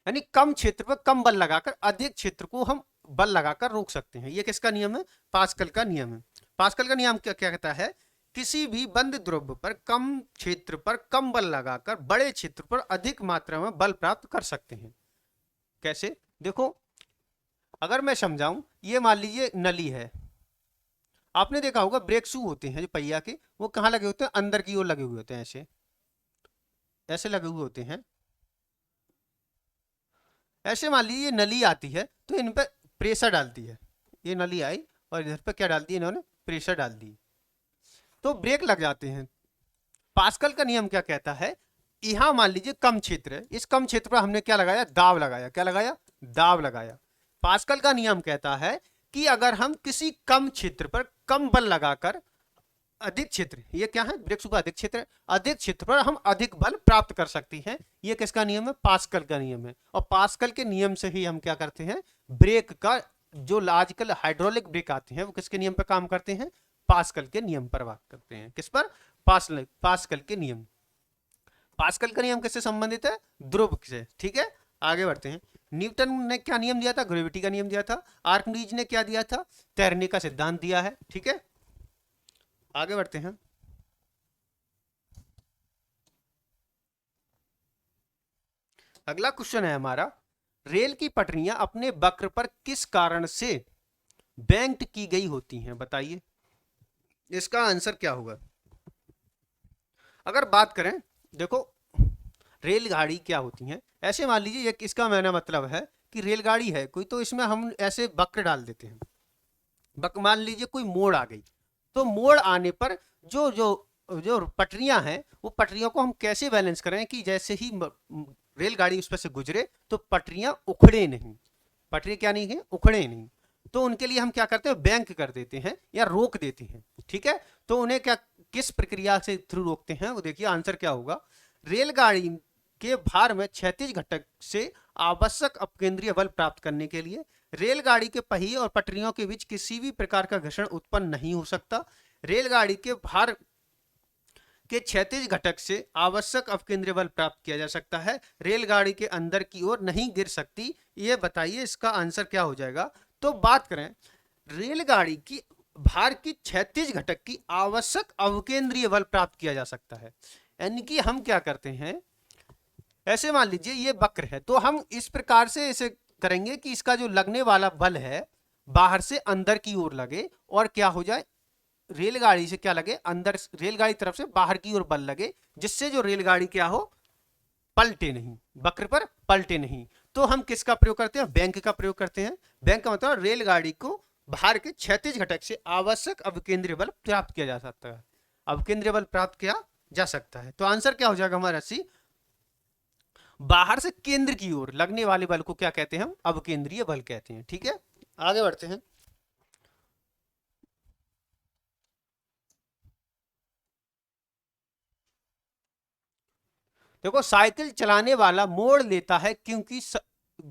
यानी कम क्षेत्र पर कम बल लगाकर अधिक क्षेत्र को हम बल लगाकर रोक सकते हैं। ये किसका नियम है? पास्कल का नियम है। पास्कल का नियम क्या क्या कहता है? किसी भी बंद द्रव्य पर कम क्षेत्र पर कम बल लगाकर बड़े क्षेत्र पर अधिक मात्रा में बल प्राप्त कर सकते हैं। कैसे? देखो, अगर मैं समझाऊं, ये मान लीजिए नली है। आपने देखा होगा ब्रेक शू होते हैं जो पहिया के, वो कहाँ लगे होते हैं? अंदर की ओर लगे हुए होते हैं, ऐसे ऐसे लगे हुए होते हैं। ऐसे मान लीजिए नली आती है तो इन पर प्रेशर डालती है। ये नली आई और इधर पे क्या डाल दी इन्होंने? प्रेशर डाल दी, तो ब्रेक लग जाते हैं। पास्कल का नियम क्या कहता है? यहां मान लीजिए कम क्षेत्र है, इस कम क्षेत्र पर हमने क्या लगाया? दाब लगाया। क्या लगाया? दाब लगाया। पास्कल का नियम कहता है कि अगर हम किसी कम क्षेत्र पर कम बल लगाकर अधिक क्षेत्र, ये क्या है? ब्रेक शू का अधिक क्षेत्र है, अधिक क्षेत्र पर हम अधिक बल प्राप्त कर सकते हैं। ये किसका नियम है? पास्कल का नियम है। और पास्कल के नियम से ही हम क्या करते हैं? ब्रेक का जो आजकल हाइड्रोलिक ब्रेक आते हैं वो किसके नियम पर काम करते हैं? पास्कल के नियम पर बात करते हैं। किस पर? पास्कल के नियम। पास्कल का नियम किससे संबंधित है? ध्रुव से। ठीक है, आगे बढ़ते हैं। न्यूटन ने क्या नियम दिया था? ग्रेविटी का नियम दिया था। आर्किमिडीज ने क्या दिया था? तैरने का सिद्धांत दिया है। ठीक है, आगे बढ़ते हैं। अगला क्वेश्चन है हमारा, रेल की पटरियां अपने वक्र पर किस कारण से बैंक्ड की गई होती हैं? बताइए, इसका आंसर क्या होगा? अगर बात करें, देखो रेलगाड़ी क्या होती है, ऐसे मान लीजिए एक इसका मैंने मतलब है कि रेलगाड़ी है कोई, तो इसमें हम ऐसे वक्र डाल देते हैं। मान लीजिए कोई मोड़ आ गई, तो मोड़ आने पर जो जो जो पटरियां हैं वो पटरियों को हम कैसे बैलेंस करें कि जैसे ही रेलगाड़ी उस पर से गुजरे तो पटरियां उखड़े नहीं। पटरी क्या नहीं है? उखड़े नहीं। तो उनके लिए हम क्या करते हैं? बैंक कर देते हैं या रोक देते हैं। ठीक है, तो उन्हें क्या किस प्रक्रिया से थ्रू रोकते हैं? वो देखिए आंसर क्या होगा। रेलगाड़ी के भार में क्षैतिज घटक से आवश्यक अपकेंद्रीय बल प्राप्त करने के लिए रेलगाड़ी के पहिए और पटरियों के बीच किसी भी प्रकार का घर्षण उत्पन्न नहीं हो सकता। रेलगाड़ी के भार के क्षैतिज घटक से आवश्यक अपकेंद्रीय बल प्राप्त किया जा सकता है। रेलगाड़ी के अंदर की ओर नहीं गिर सकती। ये बताइए इसका आंसर क्या हो जाएगा? तो बात करें रेलगाड़ी की भार की क्षैतिज घटक की आवश्यक अवकेंद्रीय बल प्राप्त किया जा सकता है। यानी कि हम क्या करते हैं, ऐसे मान लीजिए ये वक्र है, तो हम इस प्रकार से इसे करेंगे कि इसका जो लगने वाला बल है बाहर से अंदर की ओर लगे और क्या हो जाए? रेलगाड़ी से क्या लगे? अंदर, रेलगाड़ी तरफ से बाहर की ओर बल लगे, जिससे जो रेलगाड़ी क्या हो? पलटे नहीं, वक्र पर पलटे नहीं। तो हम किसका प्रयोग करते हैं? बैंक का प्रयोग करते हैं। बैंक का मतलब रेलगाड़ी को भार के क्षैतिज घटक से आवश्यक अवकेंद्रीय बल प्राप्त किया जा सकता है। अवकेंद्रीय बल प्राप्त किया जा सकता है। तो आंसर क्या हो जाएगा हमारा? सी, बाहर से केंद्र की ओर लगने वाले बल को क्या कहते हैं? हम अवकेंद्रीय बल कहते हैं। ठीक है, आगे बढ़ते हैं। देखो, साइकिल चलाने वाला मोड़ लेता है क्योंकि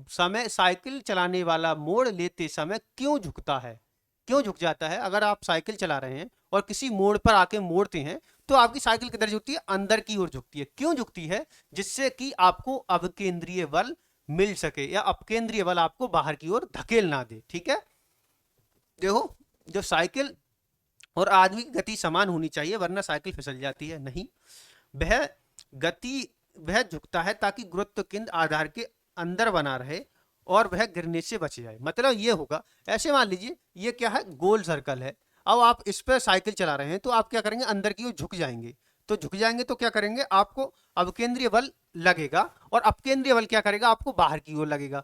समय साइकिल चलाने वाला मोड़ लेते समय क्यों झुकता है? क्यों झुक जाता है? अगर आप साइकिल चला रहे हैं और किसी मोड़ पर आके मोड़ते हैं तो आपकी साइकिल किधर झुकती है? अंदर की ओर झुकती है। क्यों झुकती है? जिससे कि आपको अवकेंद्रीय बल मिल सके या अपकेंद्रीय बल आपको बाहर की ओर धकेल ना दे। ठीक है, देखो जो साइकिल और आदमी की गति समान होनी चाहिए, वरना साइकिल फिसल जाती है। नहीं, वह गति वह झुकता है ताकि गुरुत्व केंद्र आधार के अंदर बना रहे और वह गिरने से बच जाए। मतलब ये होगा, ऐसे मान लीजिए ये क्या है? गोल सर्कल है। अब आप इस पर साइकिल चला रहे हैं तो आप क्या करेंगे? अंदर की ओर झुक जाएंगे। तो झुक जाएंगे तो क्या करेंगे? आपको अवकेंद्रीय बल लगेगा और अपकेंद्रीय बल क्या करेगा? आपको बाहर की ओर लगेगा।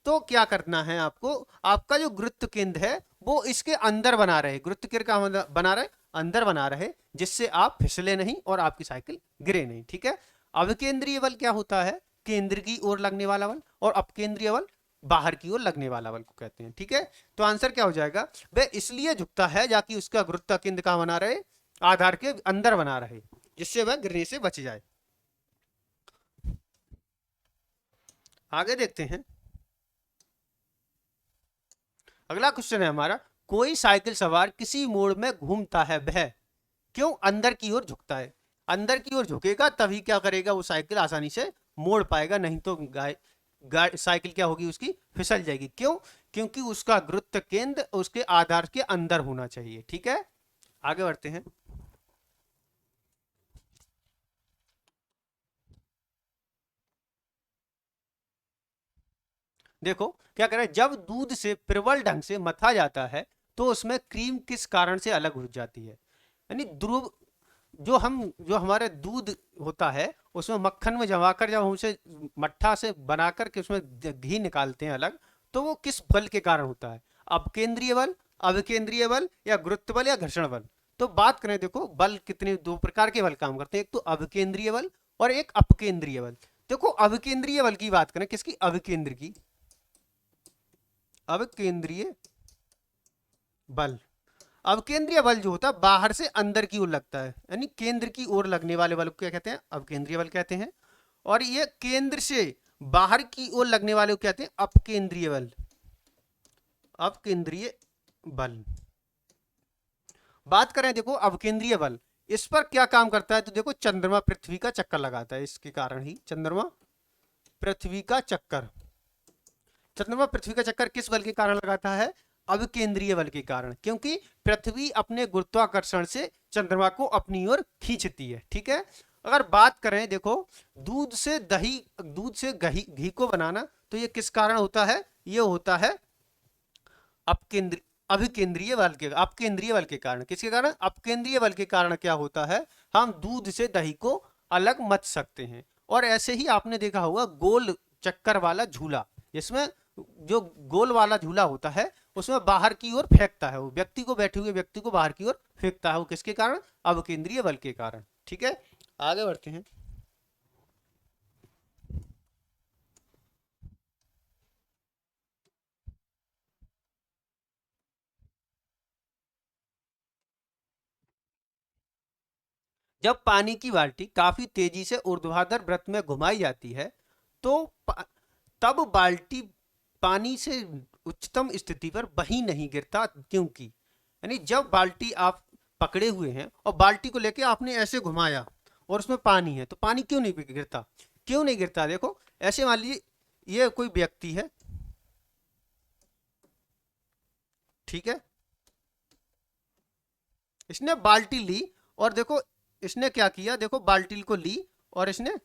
तो क्या करना है आपको? आपका जो गुरुत्व केंद्र है वो इसके अंदर बना रहे, गुरुत्व केंद्र का बना रहे, अंदर बना रहे, जिससे आप फिसले नहीं और आपकी साइकिल गिरे नहीं। ठीक है, अवकेंद्रीय बल क्या होता है? केंद्र की ओर लगने वाला बल, और अपकेंद्रीय बल बाहर की ओर लगने वाला बल को कहते हैं। ठीक है, तो आंसर क्या हो जाएगा? वह इसलिए झुकता है ताकि उसका गुरुत्व केंद्र कहां बना रहे? आधार के अंदर बना रहे, जिससे वह गिरने से बच जाए। आगे देखते हैं। अगला क्वेश्चन है हमारा, कोई साइकिल सवार किसी मोड़ में घूमता है, वह क्यों अंदर की ओर झुकता है? अंदर की ओर झुकेगा तभी क्या करेगा? वो साइकिल आसानी से मोड़ पाएगा, नहीं तो साइकिल क्या होगी? उसकी फिसल जाएगी। क्यों? क्योंकि उसका गुरुत्व केंद्र उसके आधार के अंदर होना चाहिए। ठीक है, आगे बढ़ते हैं। देखो क्या करें, जब दूध से प्रबल ढंग से मथा जाता है तो उसमें क्रीम किस कारण से अलग हो जाती है। यानी ध्रुव, जो हमारे दूध होता है उसमें मक्खन में जमाकर जब हम उसे मट्ठा से बनाकर के उसमें घी निकालते हैं अलग, तो वो किस बल के कारण होता है, अपकेंद्रीय बल, अविकेंद्रीय बल या गुरुत्व बल या घर्षण बल। तो बात करें, देखो बल कितने, दो प्रकार के बल काम करते हैं, एक तो अविकेंद्रीय बल और एक अपकेंद्रीय बल। देखो अविकेंद्रीय बल की बात करें, किसकी, अविकेंद्र की, अविकेंद्रीय बल। अवकेंद्रीय बल जो होता है बाहर से अंदर की ओर लगता है, यानी केंद्र की ओर लगने वाले बल को क्या कहते हैं, अवकेंद्रीय बल कहते हैं। और ये केंद्र से बाहर की ओर लगने वाले को कहते हैं अपकेंद्रीय बल, अपकेंद्रीय बल। बात करें देखो अवकेंद्रीय बल, इस पर क्या काम करता है, तो देखो चंद्रमा पृथ्वी का चक्कर लगाता है, इसके कारण ही चंद्रमा पृथ्वी का चक्कर, चंद्रमा पृथ्वी का चक्कर किस बल के कारण लगाता है, अविकेंद्रीय बल के कारण, क्योंकि पृथ्वी अपने गुरुत्वाकर्षण से चंद्रमा को अपनी ओर खींचती है। ठीक है, अगर बात करें देखो दूध से दही, दूध से घी को बनाना, तो ये किस कारण होता है, ये होता है अपकेंद्र अभिकेंद्रीय बल के, अपकेंद्रीय बल के कारण। किसके कारण, अपकेंद्रीय बल के कारण क्या होता है, हम दूध से दही को अलग मथ सकते हैं। और ऐसे ही आपने देखा होगा गोल चक्कर वाला झूला, जिसमें जो गोल वाला झूला होता है उसमें बाहर की ओर फेंकता है, वो व्यक्ति को, बैठे हुए व्यक्ति को बाहर की ओर फेंकता है, वो किसके कारण, अवकेंद्रीय बल के कारण। ठीक है, आगे बढ़ते हैं। जब पानी की बाल्टी काफी तेजी से ऊर्ध्वाधर वृत्त में घुमाई जाती है तो तब बाल्टी पानी से उच्चतम स्थिति पर वहीं नहीं गिरता, क्योंकि यानी जब बाल्टी आप पकड़े हुए हैं और बाल्टी को लेके आपने ऐसे घुमाया और उसमें पानी है, तो पानी क्यों नहीं गिरता, क्यों नहीं गिरता, देखो ऐसे मान लीजिए ये कोई व्यक्ति है, ठीक है, इसने बाल्टी ली और देखो इसने क्या किया, देखो बाल्टी को ली और इसने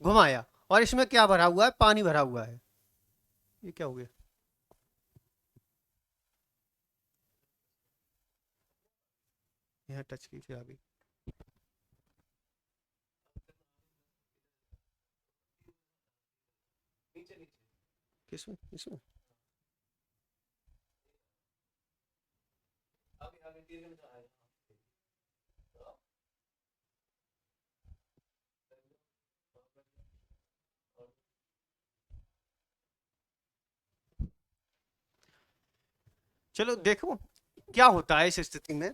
घुमाया और इसमें क्या भरा हुआ है, पानी भरा हुआ है, ये क्या हो गया, यहाँ टच की फिर आ गई, किसमें, इसमें, चलो देखो क्या होता है इस स्थिति में।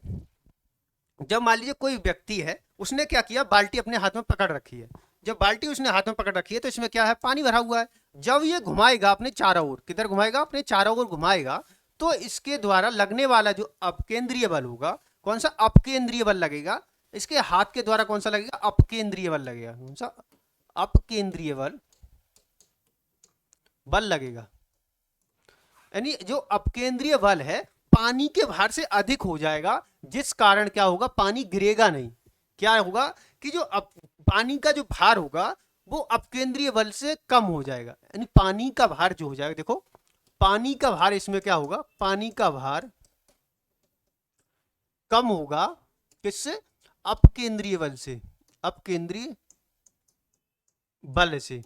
जब मान लीजिए कोई व्यक्ति है, उसने क्या किया, बाल्टी अपने हाथ में पकड़ रखी है, जब बाल्टी उसने हाथ में पकड़ रखी है तो इसमें क्या है, पानी भरा हुआ है। जब ये घुमाएगा अपने चारों ओर, किधर घुमाएगा, अपने चारों ओर घुमाएगा, तो इसके द्वारा लगने वाला जो अपकेंद्रीय बल होगा, कौन सा, अपकेंद्रीय बल लगेगा, इसके हाथ के द्वारा कौन सा लगेगा, अपकेंद्रीय बल लगेगा, कौन सा, अपकेंद्रीय बल, बल लगेगा। यानी जो अपकेंद्रीय बल है पानी के भार से अधिक हो जाएगा, जिस कारण क्या होगा, पानी गिरेगा नहीं, क्या होगा कि जो पानी का जो भार होगा वो अपकेंद्रीय बल से कम हो जाएगा, यानी पानी का भार जो हो जाएगा, देखो पानी का भार इसमें क्या होगा, पानी का भार कम होगा, किससे, अपकेंद्रीय बल से, अपकेंद्रीय बल से।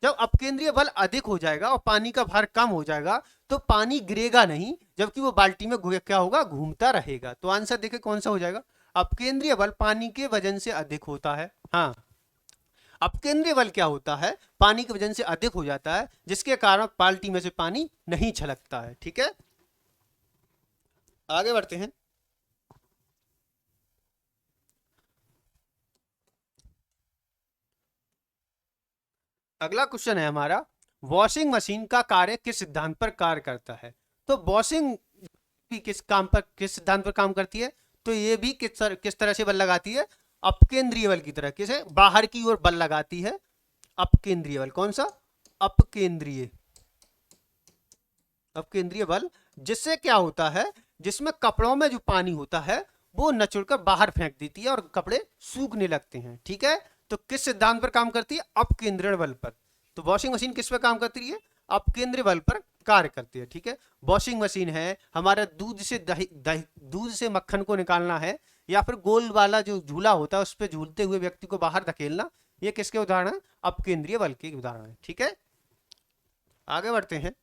जब अपकेंद्रीय बल अधिक हो जाएगा और पानी का भार कम हो जाएगा तो पानी गिरेगा नहीं, जबकि वो बाल्टी में क्या होगा, घूमता रहेगा। तो आंसर देखे कौन सा हो जाएगा, अपकेंद्रीय बल पानी के वजन से अधिक होता है। हाँ, अपकेंद्रीय बल क्या होता है, पानी के वजन से अधिक हो जाता है, जिसके कारण बाल्टी में से पानी नहीं छलकता है। ठीक है, आगे बढ़ते हैं। अगला क्वेश्चन है हमारा, वॉशिंग मशीन का कार्य किस सिद्धांत पर कार्य करता है। तो वॉशिंग की किस काम पर, किस सिद्धांत पर काम करती है, तो ये भी किस तरह से बल लगाती है, अपकेंद्रीय बल की तरह, किसे, बाहर की ओर बल लगाती है, अपकेंद्रीय बल, कौन सा, अपकेंद्रीय अपकेंद्रीय बल, जिससे क्या होता है, जिसमें कपड़ों में जो पानी होता है वो नचुड़कर बाहर फेंक देती है और कपड़े सूखने लगते हैं। ठीक है, तो किस सिद्धांत पर काम करती है, अपकेंद्रण बल पर। तो वॉशिंग मशीन किस पर काम करती है, अपकेंद्रीय बल पर कार्य करती है। ठीक है, वॉशिंग मशीन है, हमारा दूध से दूध से मक्खन को निकालना है, या फिर गोल वाला जो झूला होता है उस पर झूलते हुए व्यक्ति को बाहर धकेलना, ये किसके उदाहरण है, अपकेंद्रीय बल के उदाहरण है। ठीक है, आगे बढ़ते हैं।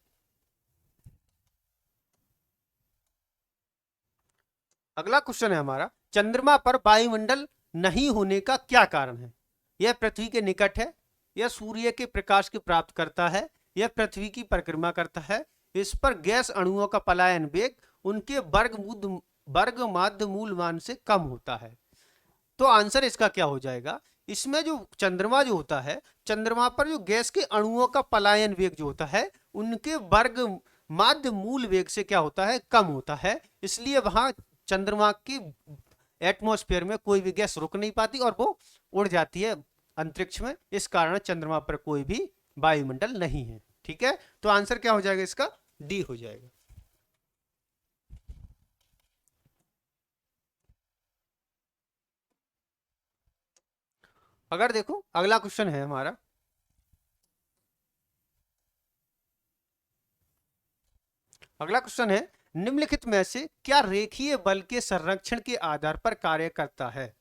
अगला क्वेश्चन है हमारा, चंद्रमा पर वायुमंडल नहीं होने का क्या कारण है। यह पृथ्वी के निकट है, यह सूर्य के प्रकाश की प्राप्त करता है, यह पृथ्वी की परिक्रमा करता है, इस पर गैस अणुओं का पलायन वेग उनके वर्ग माध्य मूल मान से कम होता है। तो आंसर इसका क्या हो जाएगा, इसमें जो चंद्रमा जो होता है, चंद्रमा पर जो गैस के अणुओं का पलायन वेग जो होता है उनके वर्ग माध्य मूल वेग से क्या होता है, कम होता है, इसलिए वहां चंद्रमा की एटमॉस्फेयर में कोई भी गैस रुक नहीं पाती और वो उड़ जाती है अंतरिक्ष में। इस कारण चंद्रमा पर कोई भी वायुमंडल नहीं है। ठीक है, तो आंसर क्या हो जाएगा इसका, डी हो जाएगा। अगर देखो अगला क्वेश्चन है हमारा, अगला क्वेश्चन है, निम्नलिखित में से क्या रेखीय बल के संरक्षण के आधार पर कार्य करता है।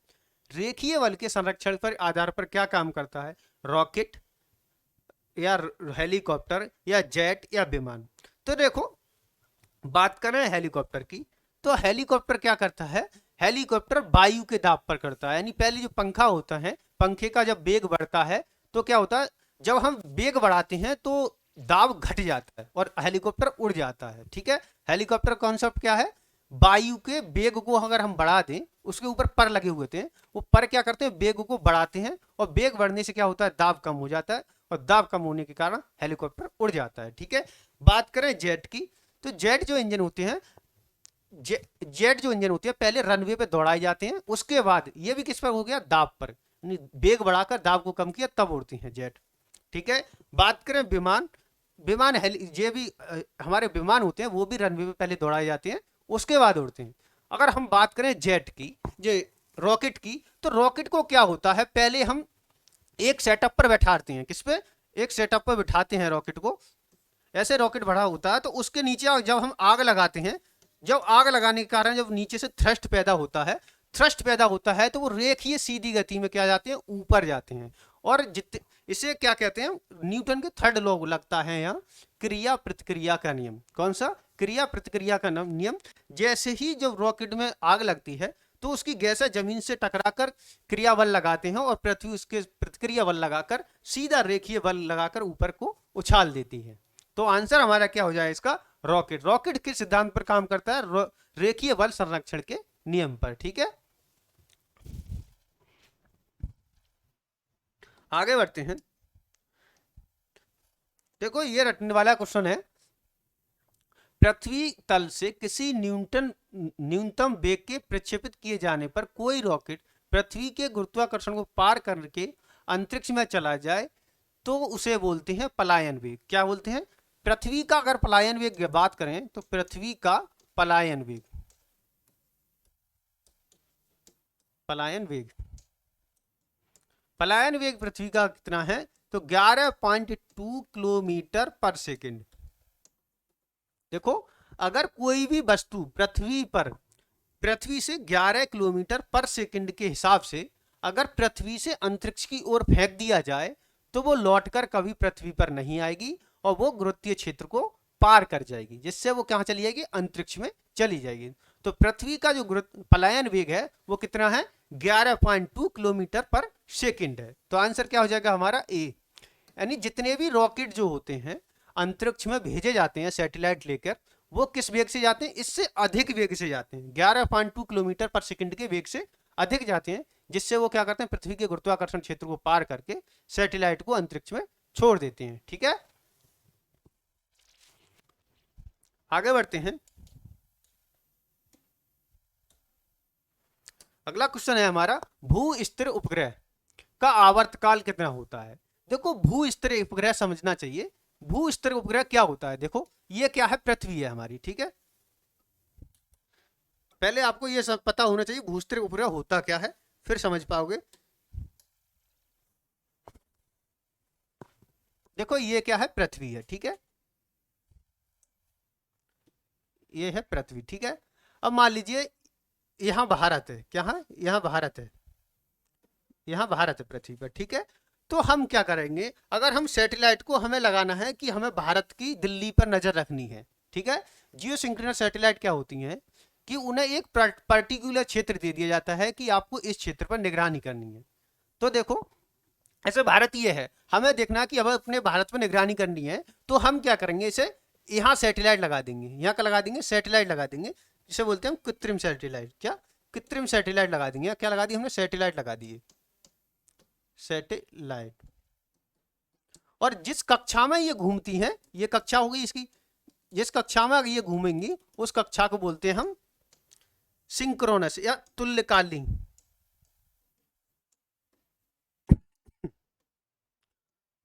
रेखीय बल के संरक्षण पर आधार पर क्या काम करता है, रॉकेट या हेलीकॉप्टर या जेट या विमान। तो देखो बात करें हेलीकॉप्टर की, तो हेलीकॉप्टर क्या करता है, हेलीकॉप्टर वायु के दाब पर करता है, यानी पहले जो पंखा होता है, पंखे का जब वेग बढ़ता है तो क्या होता है, जब हम वेग बढ़ाते हैं तो दाब घट जाता है और हेलीकॉप्टर उड़ जाता है। ठीक है, हेलीकॉप्टर कॉन्सेप्ट क्या है, वायु के वेग को अगर हम बढ़ा दें, उसके ऊपर पर लगे हुए थे, वो पर क्या करते हैं, वेग को बढ़ाते हैं और वेग बढ़ने से क्या होता है, दाब कम हो जाता है और दाब कम होने के कारण हेलीकॉप्टर उड़ जाता है। ठीक है, बात करें जेट की, तो जेट जो इंजन होते हैं, जेट जो इंजन होती है पहले रनवे पे दौड़ाए जाते हैं, उसके बाद ये भी किस पर हो गया, दाब पर, वेग बढ़ाकर दाब को कम किया तब उड़ती हैं जेट। ठीक है, बात करें विमान, विमान ये भी हमारे विमान होते हैं वो भी रनवे पे पहले दौड़ाए जाते हैं उसके बाद उड़ते हैं। अगर हम बात करें जेट की, जो रॉकेट की, तो रॉकेट को क्या होता है, पहले हम एक सेटअप पर बैठाते हैं, किस पे, एक सेटअप पर बिठाते हैं रॉकेट को, ऐसे रॉकेट बढ़ा होता है, तो उसके नीचे जब हम आग लगाते हैं, जब आग लगाने के कारण जब नीचे से थ्रस्ट पैदा होता है, थ्रस्ट पैदा होता है तो वो रेखीय सीधी गति में क्या जाते हैं, ऊपर जाते हैं। और इसे क्या कहते हैं, न्यूटन के थर्ड लॉ लगता है यहाँ, क्रिया प्रतिक्रिया का नियम। कौन सा, क्रिया प्रतिक्रिया का नियम। जैसे ही जब रॉकेट में आग लगती है तो उसकी गैसें जमीन से टकराकर क्रिया बल लगाते हैं और पृथ्वी उसके प्रतिक्रिया बल लगाकर सीधा रेखीय बल लगाकर ऊपर को उछाल देती है। तो आंसर हमारा क्या हो जाए इसका, रॉकेट। रॉकेट किस सिद्धांत पर काम करता है, रेखीय बल संरक्षण के नियम पर। ठीक है, आगे बढ़ते हैं। देखो ये रटने वाला क्वेश्चन है, पृथ्वी तल से किसी न्यूनतम वेग के प्रक्षेपित किए जाने पर कोई रॉकेट पृथ्वी के गुरुत्वाकर्षण को पार करके अंतरिक्ष में चला जाए तो उसे बोलते हैं पलायन वेग। क्या बोलते हैं, पृथ्वी का अगर पलायन वेग की बात करें तो पृथ्वी का पलायन वेग, पलायन वेग, पलायन वेग पृथ्वी का कितना है, तो 11.2 किलोमीटर पर सेकंड। देखो अगर कोई भी वस्तु पृथ्वी से 11 किलोमीटर पर सेकंड के हिसाब से अगर पृथ्वी से अंतरिक्ष की ओर फेंक दिया जाए तो वो लौटकर कभी पृथ्वी पर नहीं आएगी और वो गुरुत्वीय क्षेत्र को पार कर जाएगी, जिससे वो कहां चली जाएगी, अंतरिक्ष में चली जाएगी। तो पृथ्वी का जो पलायन वेग है वो कितना है, 11.2 किलोमीटर पर सेकंड है। तो आंसर क्या हो जाएगा हमारा, ए। यानी जितने भी रॉकेट जो होते हैं अंतरिक्ष में भेजे जाते हैं सैटेलाइट लेकर, वो किस वेग से जाते हैं, इससे अधिक वेग से जाते हैं, 11.2 किलोमीटर पर सेकंड के वेग से अधिक जाते हैं, जिससे वो क्या करते हैं, पृथ्वी के गुरुत्वाकर्षण क्षेत्र को पार करके सैटेलाइट को अंतरिक्ष में छोड़ देते हैं। ठीक है, आगे बढ़ते हैं। अगला क्वेश्चन है हमारा, भू स्थिर उपग्रह का आवर्तकाल कितना होता है। देखो भू स्थिर उपग्रह समझना चाहिए, भू स्तर उपग्रह क्या होता है? देखो ये क्या है, पृथ्वी है हमारी, ठीक है। पहले आपको ये सब पता होना चाहिए भू स्तर उपग्रह होता क्या है, फिर समझ पाओगे। देखो ये क्या है, पृथ्वी है, ठीक है, ये है पृथ्वी, ठीक है। अब मान लीजिए यहाँ भारत है, क्या है, यहाँ भारत है, यहाँ भारत है पृथ्वी पर, ठीक है। तो हम क्या करेंगे, अगर हम सैटेलाइट को हमें लगाना है कि हमें भारत की दिल्ली पर नजर रखनी है, ठीक है। जियो सिंक्रोनस सैटेलाइट क्या होती हैं कि उन्हें एक पर्टिकुलर क्षेत्र दे दिया जाता है कि आपको इस क्षेत्र पर निगरानी करनी है। तो देखो ऐसे भारत ये है, हमें देखना है कि हमें अपने भारत पर निगरानी करनी है, तो हम क्या करेंगे, इसे यहाँ सैटेलाइट लगा देंगे, यहाँ का लगा देंगे, सैटेलाइट लगा देंगे, जिसे बोलते हैं हम कृत्रिम सैटेलाइट। क्या, कृत्रिम सैटेलाइट लगा देंगे, क्या लगा दी हमने, सैटेलाइट लगा दिए, सैटेलाइट। और जिस कक्षा में ये घूमती हैं, ये कक्षा होगी इसकी, जिस कक्षा में ये घूमेंगी उस कक्षा को बोलते हैं हम सिंक्रोनस या तुल्यकालिक,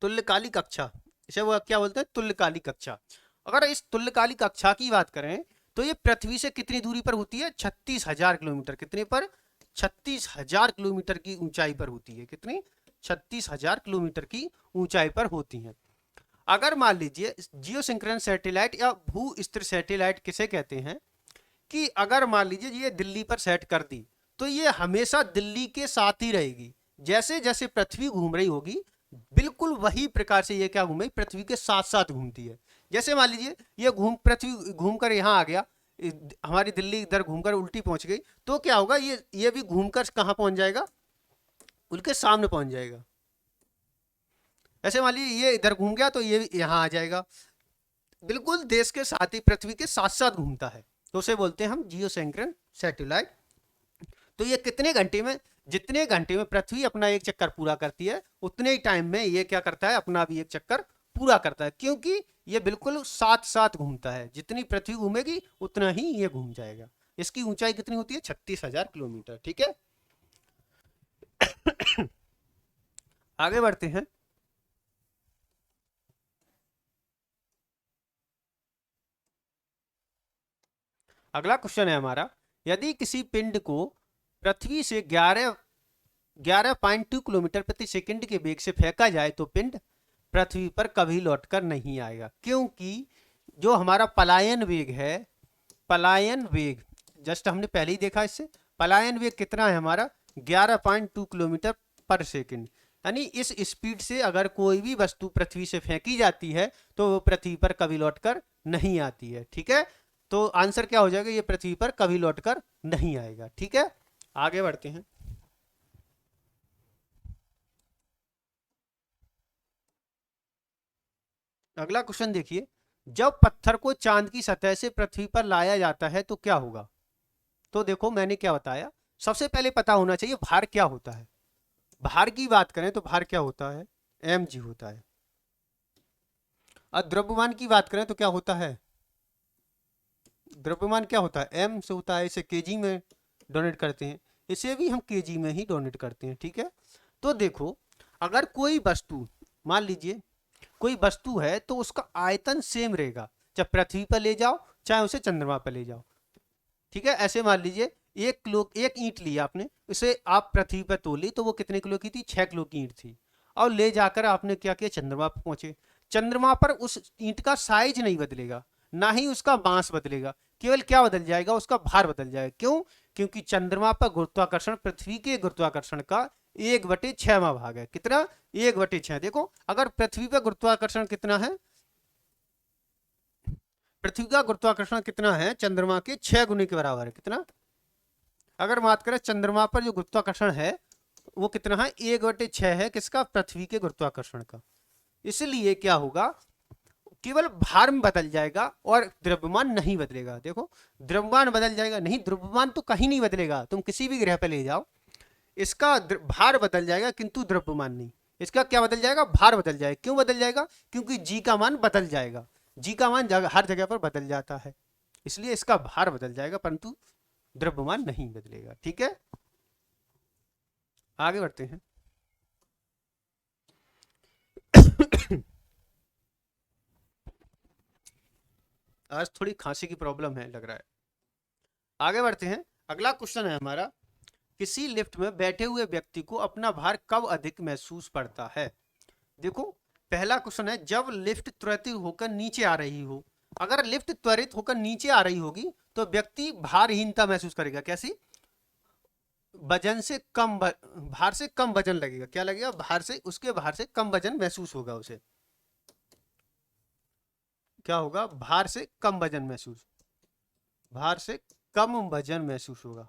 तुल्यकालिक कक्षा, इसे वो क्या बोलते हैं, तुल्यकालिक कक्षा। अगर इस तुल्यकालिक कक्षा की बात करें तो ये पृथ्वी से कितनी दूरी पर होती है, 36,000 किलोमीटर, कितने पर, 36,000 किलोमीटर की ऊंचाई पर होती है, कितनी, 36,000 किलोमीटर की ऊंचाई पर होती है। अगर मान लीजिए जियो सिंक्रोनस सैटेलाइट या भू स्थिर सैटेलाइट किसे कहते हैं, कि अगर मान लीजिए ये दिल्ली पर सेट कर दी तो ये हमेशा दिल्ली के साथ ही रहेगी, जैसे जैसे पृथ्वी घूम रही होगी बिल्कुल वही प्रकार से ये क्या घूमेगी, पृथ्वी के साथ साथ घूमती है। जैसे मान लीजिए ये पृथ्वी घूमकर यहाँ आ गया, हमारी दिल्ली इधर घूमकर उल्टी पहुंच गई, तो क्या होगा, ये भी घूमकर कहाँ पहुंच जाएगा, उनके सामने पहुंच जाएगा। ऐसे मान लीजिए ये इधर घूम गया तो ये यहाँ आ जाएगा, बिल्कुल देश के साथ ही पृथ्वी के साथ साथ घूमता है, तो उसे बोलते हैं हम जियो सिंक्रोनस सैटेलाइट। तो ये कितने घंटे में, जितने घंटे में पृथ्वी अपना एक चक्कर पूरा करती है उतने ही टाइम में ये क्या करता है, अपना भी एक चक्कर पूरा करता है, क्योंकि ये बिल्कुल साथ साथ घूमता है, जितनी पृथ्वी घूमेगी उतना ही ये घूम जाएगा। इसकी ऊंचाई कितनी होती है, 36,000 किलोमीटर, ठीक है। आगे बढ़ते हैं। अगला क्वेश्चन है हमारा, यदि किसी पिंड को पृथ्वी से 11.2 किलोमीटर प्रति सेकंड के वेग से फेंका जाए तो पिंड पृथ्वी पर कभी लौटकर नहीं आएगा, क्योंकि जो हमारा पलायन वेग है, पलायन वेग जस्ट हमने पहले ही देखा, इससे पलायन वेग कितना है हमारा, 11.2 किलोमीटर पर सेकंड, यानी इस स्पीड से अगर कोई भी वस्तु पृथ्वी से फेंकी जाती है तो वो पृथ्वी पर कभी लौटकर नहीं आती है, ठीक है। तो आंसर क्या हो जाएगा, ये पृथ्वी पर कभी लौटकर नहीं आएगा, ठीक है। आगे बढ़ते हैं। अगला क्वेश्चन देखिए, जब पत्थर को चांद की सतह से पृथ्वी पर लाया जाता है तो क्या होगा। तो देखो मैंने क्या बताया, सबसे पहले पता होना चाहिए भार क्या होता है। भार की बात करें तो भार क्या होता है, mg होता है। और द्रव्यमान की बात करें तो क्या होता है, द्रव्यमान क्या होता है, m से होता है, इसे केजी में डोनेट करते हैं, इसे भी हम केजी में ही डोनेट करते हैं, ठीक है। तो देखो अगर कोई वस्तु, मान लीजिए कोई वस्तु है तो उसका आयतन सेम रहेगा, चाहे पृथ्वी पर ले जाओ चाहे उसे चंद्रमा पर ले जाओ, ठीक है। ऐसे मान लीजिए एक ईंट ली आपने, उसे आप पृथ्वी पर तोली तो वो कितने किलो की थी, 6 किलो की ईंट थी, और ले जाकर आपने क्या किया, चंद्रमा पर पहुंचे। चंद्रमा पर उस ईंट का साइज नहीं बदलेगा, ना ही उसका मास बदलेगा, केवल क्या बदल जाएगा, उसका भार बदल जाएगा। क्यों, क्योंकि चंद्रमा पर गुरुत्वाकर्षण पृथ्वी के गुरुत्वाकर्षण का 1/6वां भाग है, कितना, 1/6। देखो अगर पृथ्वी पर गुरुत्वाकर्षण कितना है, पृथ्वी का गुरुत्वाकर्षण कितना है, चंद्रमा के 6 गुने के बराबर है, कितना, अगर बात करें चंद्रमा पर जो गुरुत्वाकर्षण है वो कितना है, 1/6 है, किसका, पृथ्वी के गुरुत्वाकर्षण का। इसलिए क्या होगा, केवल भार में बदल जाएगा और द्रव्यमान नहीं बदलेगा। देखो द्रव्यमान बदल जाएगा नहीं, द्रव्यमान तो कहीं नहीं बदलेगा, तुम किसी भी ग्रह पर ले जाओ, इसका भार बदल जाएगा किंतु द्रव्यमान नहीं। इसका क्या बदल जाएगा, भार बदल जाएगा। क्यों बदल जाएगा, क्योंकि जी का मान बदल जाएगा, जी का मान हर जगह पर बदल जाता है, इसलिए इसका भार बदल जाएगा परंतु द्रव्यमान नहीं बदलेगा, ठीक है। आगे बढ़ते हैं। आज थोड़ी खांसी की प्रॉब्लम है लग रहा है। आगे बढ़ते हैं। अगला क्वेश्चन है हमारा, किसी लिफ्ट में बैठे हुए व्यक्ति को अपना भार कब अधिक महसूस पड़ता है। देखो, पहला क्वेश्चन है जब लिफ्ट त्वरित होकर नीचे आ रही हो। अगर लिफ्ट त्वरित होकर नीचे आ रही होगी तो व्यक्ति भारहीनता महसूस करेगा। कैसी? वजन से कम भार से कम वजन लगेगा। क्या लगेगा? भार से, उसके भार से कम वजन महसूस होगा उसे। क्या होगा? भार से कम वजन महसूस, भार से कम वजन महसूस होगा।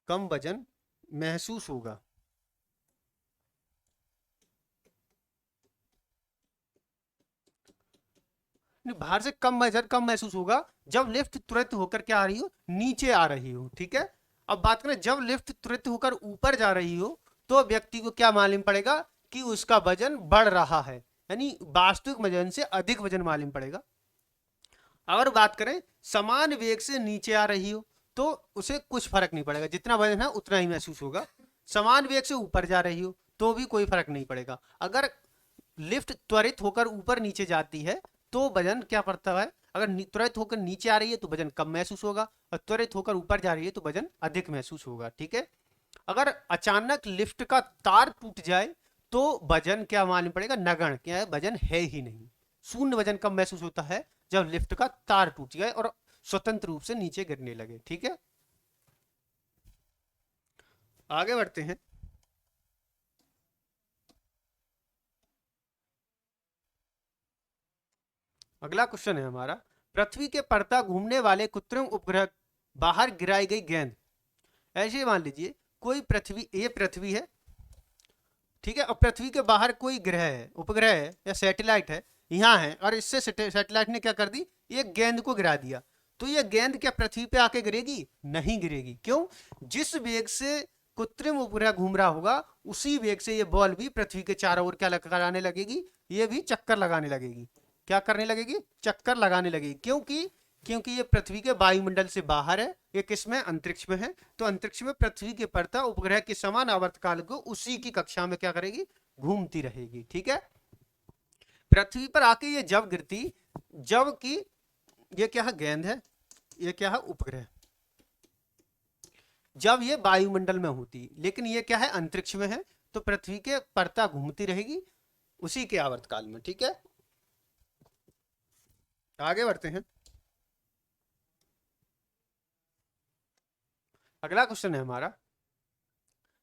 कम वजन महसूस होगा। बाहर से कम वजन कम महसूस होगा जब लिफ्ट तुरंत होकर क्या आ रही हो? नीचे आ रही हो। ठीक है। अब बात करें जब लिफ्ट तुरंत होकर ऊपर जा रही हो तो व्यक्ति को क्या मालूम पड़ेगा? कि उसका वजन बढ़ रहा है, यानी वास्तविक वजन से अधिक वजन मालूम पड़ेगा। अगर बात करें समान वेग से नीचे आ रही हो तो उसे कुछ फर्क नहीं पड़ेगा, जितना वजन है उतना ही महसूस होगा। समान वेग से ऊपर जा रही हो तो भी कोई फर्क नहीं पड़ेगा। अगर लिफ्ट त्वरित होकर ऊपर नीचे जाती है तो वजन क्या पड़ता है? अगर त्वरित होकर नीचे आ रही है तो वजन कम महसूस होगा, और त्वरित होकर ऊपर जा रही है तो वजन अधिक महसूस होगा। ठीक है। अगर अचानक लिफ्ट का तार टूट जाए तो वजन क्या मालूम पड़ेगा? नगण्य, क्या है? वजन है ही नहीं। शून्य वजन कम महसूस होता है जब लिफ्ट का तार टूट जाए और स्वतंत्र रूप से नीचे गिरने लगे। ठीक है। आगे बढ़ते हैं। अगला क्वेश्चन है हमारा, पृथ्वी के परता घूमने वाले कृत्रिम उपग्रह बाहर गिराई गई गेंद। ऐसे मान लीजिए कोई पृथ्वी, ये पृथ्वी है, ठीक है, और पृथ्वी के बाहर कोई ग्रह है, उपग्रह है या सैटेलाइट है, यहाँ है, और इससे सैटेलाइट ने क्या कर दी? एक गेंद को गिरा दिया। तो ये गेंद क्या पृथ्वी पे आके गिरेगी? नहीं गिरेगी। क्यों? जिस वेग से कृत्रिम उपग्रह घूम रहा होगा उसी वेग से ये बॉल भी पृथ्वी के चारों ओर क्या लगाने लगेगी? ये भी चक्कर लगाने लगेगी। क्या करने लगेगी? चक्कर लगाने लगेगी। क्योंकि क्योंकि ये पृथ्वी के वायुमंडल से बाहर है, ये किसमें? अंतरिक्ष में है। तो अंतरिक्ष में पृथ्वी के परता उपग्रह के समान आवर्तकाल को उसी की कक्षा में क्या करेगी? घूमती रहेगी। ठीक है। पृथ्वी पर आके ये जब गिरती, जबकि ये क्या है? गेंद है, ये क्या है? उपग्रह। जब ये वायुमंडल में होती, लेकिन ये क्या है? अंतरिक्ष में है, तो पृथ्वी के परता घूमती रहेगी उसी के आवर्तकाल में। ठीक है। आगे बढ़ते हैं। अगला क्वेश्चन है हमारा,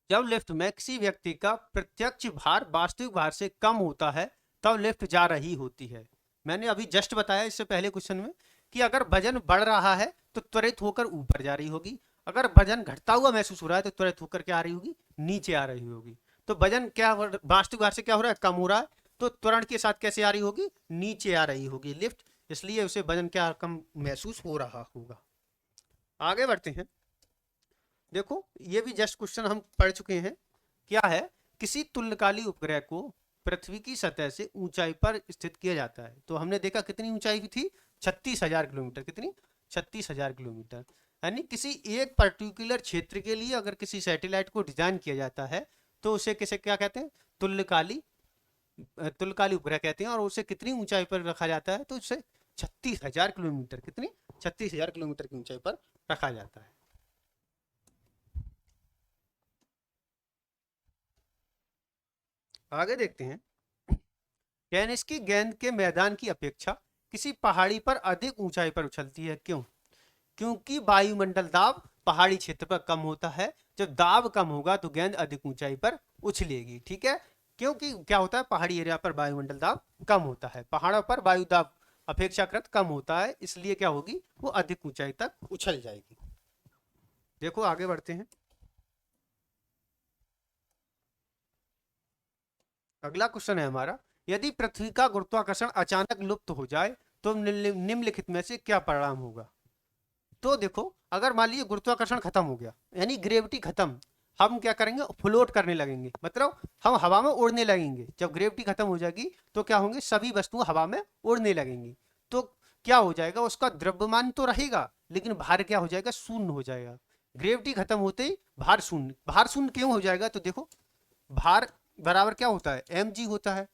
जब लिफ्ट में किसी व्यक्ति का प्रत्यक्ष भार वास्तविक भार से कम होता है तब लिफ्ट जा रही होती है। मैंने अभी जस्ट बताया इससे पहले क्वेश्चन में कि अगर वजन बढ़ रहा है तो त्वरित होकर ऊपर जा रही होगी, अगर वजन घटता हुआ महसूस हो रहा है तो त्वरित होकर क्या आ रही होगी? नीचे आ रही होगी। तो वजन क्या वास्तविक भार से क्या हो रहा है? कम हो रहा है, तो त्वरण के साथ कैसे आ रही होगी? नीचे आ रही होगी लिफ्ट, इसलिए उसे वजन क्या कम महसूस हो रहा होगा। आगे बढ़ते हैं। देखो, ये भी जस्ट क्वेश्चन हम पढ़ चुके हैं। क्या है? किसी तुल्यकाली उपग्रह को पृथ्वी की सतह से ऊंचाई पर स्थित किया जाता है। तो हमने देखा कितनी ऊंचाई थी? 36,000 किलोमीटर। कितनी? 36,000 किलोमीटर। यानी किसी एक पर्टिकुलर क्षेत्र के लिए अगर किसी सैटेलाइट को डिजाइन किया जाता है तो उसे किसे क्या कहते हैं? तुल्यकाली, तुल्यकाली उपग्रह कहते हैं। और उसे कितनी ऊंचाई पर रखा जाता है? तो उसे 36,000 किलोमीटर, कितनी? 36,000 किलोमीटर की ऊंचाई पर रखा जाता है। आगे देखते हैं। टेनिस की गेंद के मैदान की अपेक्षा किसी पहाड़ी पर अधिक ऊंचाई पर उछलती है। क्यों? क्योंकि वायुमंडल दाब पहाड़ी क्षेत्र पर कम होता है। जब दाब कम होगा तो गेंद अधिक ऊंचाई पर उछलेगी। ठीक है। क्योंकि क्या होता है? पहाड़ी एरिया पर वायुमंडल दाब कम होता है, पहाड़ों पर वायु दाब अपेक्षाकृत कम होता है, इसलिए क्या होगी? वो अधिक ऊंचाई तक उछल जाएगी। देखो आगे बढ़ते हैं। अगला क्वेश्चन है हमारा, यदि पृथ्वी का गुरुत्वाकर्षण अचानक लुप्त हो जाए तो निम्नलिखित में से क्या परिणाम होगा? तो देखो, अगर मान लीजिए गुरुत्वाकर्षण खत्म हो गया, यानी ग्रेविटी खत्म, हम क्या करेंगे? फ्लोट करने लगेंगे, मतलब हम हवा में उड़ने लगेंगे। जब ग्रेविटी खत्म हो जाएगी तो क्या होंगे? सभी वस्तुएं हवा में उड़ने लगेंगी। तो क्या हो जाएगा? उसका द्रव्यमान तो रहेगा लेकिन भार क्या हो जाएगा? शून्य हो जाएगा। ग्रेविटी खत्म होते ही भार शून्य। भार शून्य क्यों हो जाएगा? तो देखो, भार बराबर क्या होता है? mg होता है।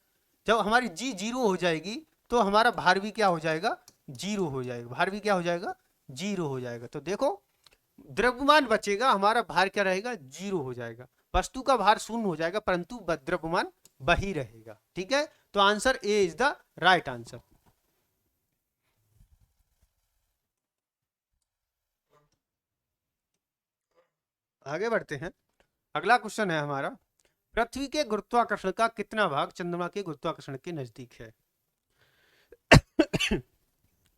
जब हमारी जी जीरो हो जाएगी तो हमारा भार भी क्या हो जाएगा, जीरो हो जाएगा, भार भी क्या हो जाएगा, जीरो हो जाएगा। तो देखो द्रव्यमान बचेगा, हमारा भार क्या रहेगा, जीरो हो जाएगा। वस्तु का भार शून्य हो जाएगा परंतु द्रव्यमान वही रहेगा। ठीक है, तो answer A is the right answer. आगे बढ़ते हैं। अगला क्वेश्चन है हमारा, पृथ्वी के गुरुत्वाकर्षण का कितना भाग चंद्रमा के गुरुत्वाकर्षण के नजदीक है।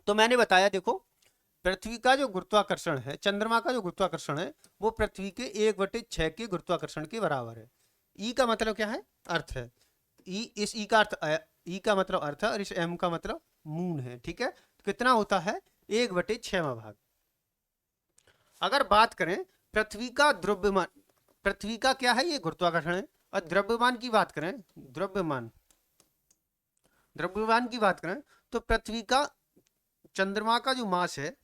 तो मैंने बताया देखो, पृथ्वी का जो गुरुत्वाकर्षण है, चंद्रमा का जो गुरुत्वाकर्षण है, वो पृथ्वी के 1/6 के गुरुत्वाकर्षण के बराबर है। ई का मतलब क्या है, अर्थ है। ई, इस ई का अर्थ, ई का मतलब अर्थ है और इस एम का मतलब मून है। ठीक है, तो कितना होता है, 1/6वां भाग। अगर बात करें पृथ्वी का द्रव्यमान, पृथ्वी का क्या है, ये गुरुत्वाकर्षण है, और द्रव्यमान की बात करें, द्रव्यमान, द्रव्यमान की बात करें तो पृथ्वी का, चंद्रमा का जो मास है,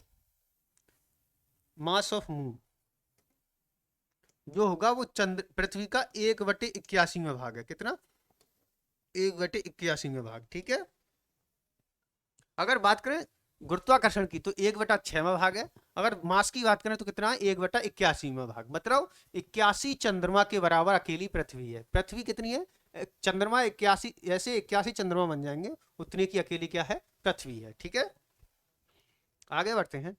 मास ऑफ मून जो होगा वो चंद्र पृथ्वी का 1/81वां भाग है। कितना, 1/81वां भाग। ठीक है, अगर बात करें गुरुत्वाकर्षण की तो 1/6वां भाग है। अगर मास की बात करें तो कितना है, 1/81वां भाग। मतलब 81 चंद्रमा के बराबर अकेली पृथ्वी है। पृथ्वी कितनी है, चंद्रमा 81, ऐसे 81 चंद्रमा बन जाएंगे, उतने की अकेली क्या है, पृथ्वी है। ठीक है, आगे बढ़ते हैं।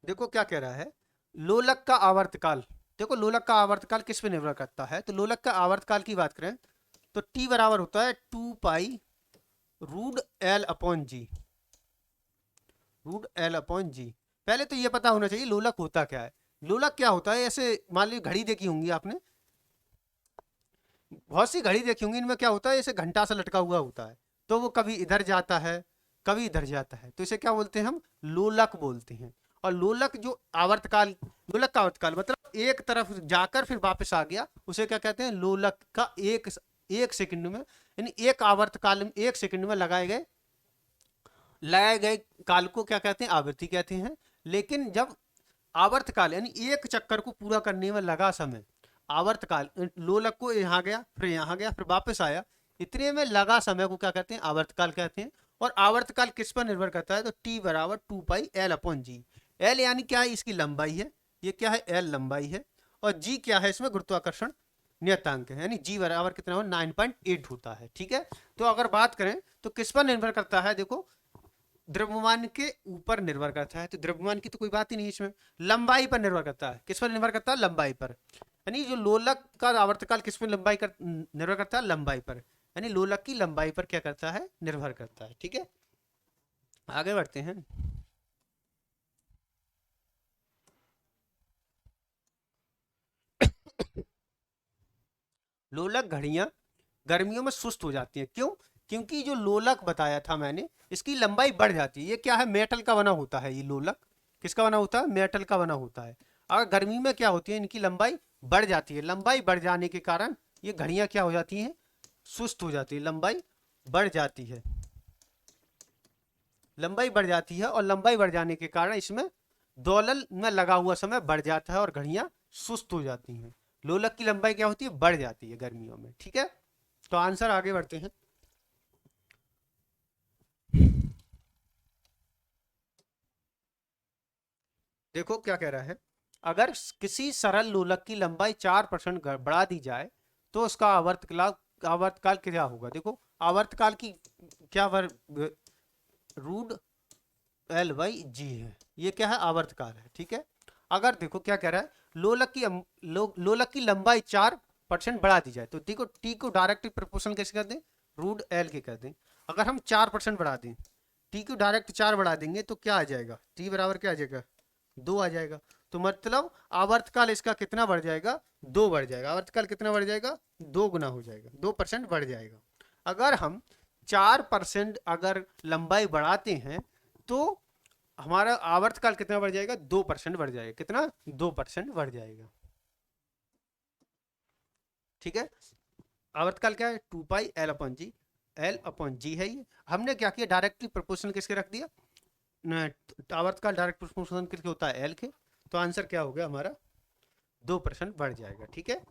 देखो क्या कह रहा है, लोलक का आवर्तकाल। देखो लोलक का आवर्तकाल किस पे निर्भर करता है, तो लोलक का आवर्तकाल की बात करें तो टी बराबर होता है 2 पाई √L/G, √L/G। पहले तो ये पता होना चाहिए लोलक होता क्या है। लोलक क्या होता है, ऐसे मान लीजिए घड़ी देखी होंगी आपने, बहुत सी घड़ी देखी होंगी, इनमें क्या होता है, ऐसे घंटा सा लटका हुआ होता है, तो वो कभी इधर जाता है कभी इधर जाता है, तो इसे क्या बोलते हैं, हम लोलक बोलते हैं। और लोलक जो आवर्तकाल, लोलक का आवर्तकाल मतलब एक तरफ जाकर फिर वापस आ गया, उसे क्या कहते हैं, लोलक का एक सेकंड में, यानी एक आवर्तकाल में, एक सेकंड में लगाए गए काल को क्या कहते हैं, आवृत्ति कहते हैं। लेकिन जब आवर्तकाल यानी एक चक्कर को पूरा करने में लगा समय, आवर्तकाल, लोलक को यहाँ गया फिर यहाँ गया फिर वापस आया, इतने में लगा समय को क्या कहते हैं, आवर्तकाल कहते हैं। और आवर्तकाल किस पर निर्भर करता है, तो टी बराबर 2 पाई L/G। एल यानी क्या है, इसकी लंबाई है, ये क्या है, एल लंबाई है, और जी क्या है, इसमें गुरुत्वाकर्षण नियतांक है, यानी जी बराबर कितना हो, 9.8 होता है। ठीक है, तो अगर बात करें तो किस पर निर्भर करता है, देखो द्रव्यमान के ऊपर निर्भर करता है, तो द्रव्यमान की तो कोई बात ही नहीं इसमें। लंबाई पर निर्भर करता है, किस पर निर्भर करता है, लंबाई पर। यानी जो लोलक का आवर्तकाल किस पर निर्भर करता है, लंबाई पर, यानी लोलक की लंबाई पर क्या करता है, निर्भर करता है। ठीक है, आगे बढ़ते हैं। लोलक घड़ियां गर्मियों में सुस्त हो जाती हैं, क्यों, क्योंकि जो लोलक बताया था मैंने, इसकी लंबाई बढ़ जाती है। ये क्या है, मेटल का बना होता है, ये लोलक किसका बना होता है, मेटल का बना होता है। अगर गर्मी में क्या होती है, इनकी लंबाई बढ़ जाती है, लंबाई बढ़ जाने के कारण ये घड़ियां क्या हो जाती हैं, सुस्त हो जाती है, लंबाई बढ़ जाती है, लंबाई बढ़ जाती है, और लंबाई बढ़ जाने के कारण इसमें दोलन में लगा हुआ समय बढ़ जाता है और घड़ियां सुस्त हो जाती हैं। लोलक की लंबाई क्या होती है, बढ़ जाती है गर्मियों में। ठीक है, तो आंसर, आगे बढ़ते हैं। देखो क्या कह रहा है, अगर किसी सरल लोलक की लंबाई 4% बढ़ा दी जाए तो उसका आवर्तकाल, आवर्तकाल क्या होगा। देखो आवर्तकाल की क्या √L/G है, ये क्या है, आवर्तकाल है। ठीक है, अगर देखो क्या कह रहा है, लोलक की लंबाई 4% बढ़ा दी जाए, तो देखो टी को डायरेक्ट प्रोपोर्शनल कैसे कर दें, √L के कर दें। अगर हम 4% बढ़ा दें, टी को डायरेक्ट 4 बढ़ा देंगे तो क्या आ जाएगा, टी बराबर क्या आ जाएगा, 2 आ जाएगा। तो मतलब आवर्तकाल इसका कितना बढ़ जाएगा, 2 बढ़ जाएगा। आवर्तकाल कितना बढ़ जाएगा, 2 गुना हो जाएगा, 2% बढ़ जाएगा। अगर हम 4% अगर लंबाई बढ़ाते हैं तो हमारा आवर्तकाल कितना बढ़ जाएगा, 2% बढ़ जाएगा। कितना, 2% बढ़ जाएगा। ठीक है, आवर्तकाल क्या है, 2 पाई L/G, L/G है ये। हमने क्या किया, डायरेक्टली प्रोपोर्शनल किसके रख दिया, आवर्तकाल डायरेक्ट प्रोपोर्शनल किसके होता है, एल के। तो आंसर क्या हो गया हमारा, 2% बढ़ जाएगा। ठीक है,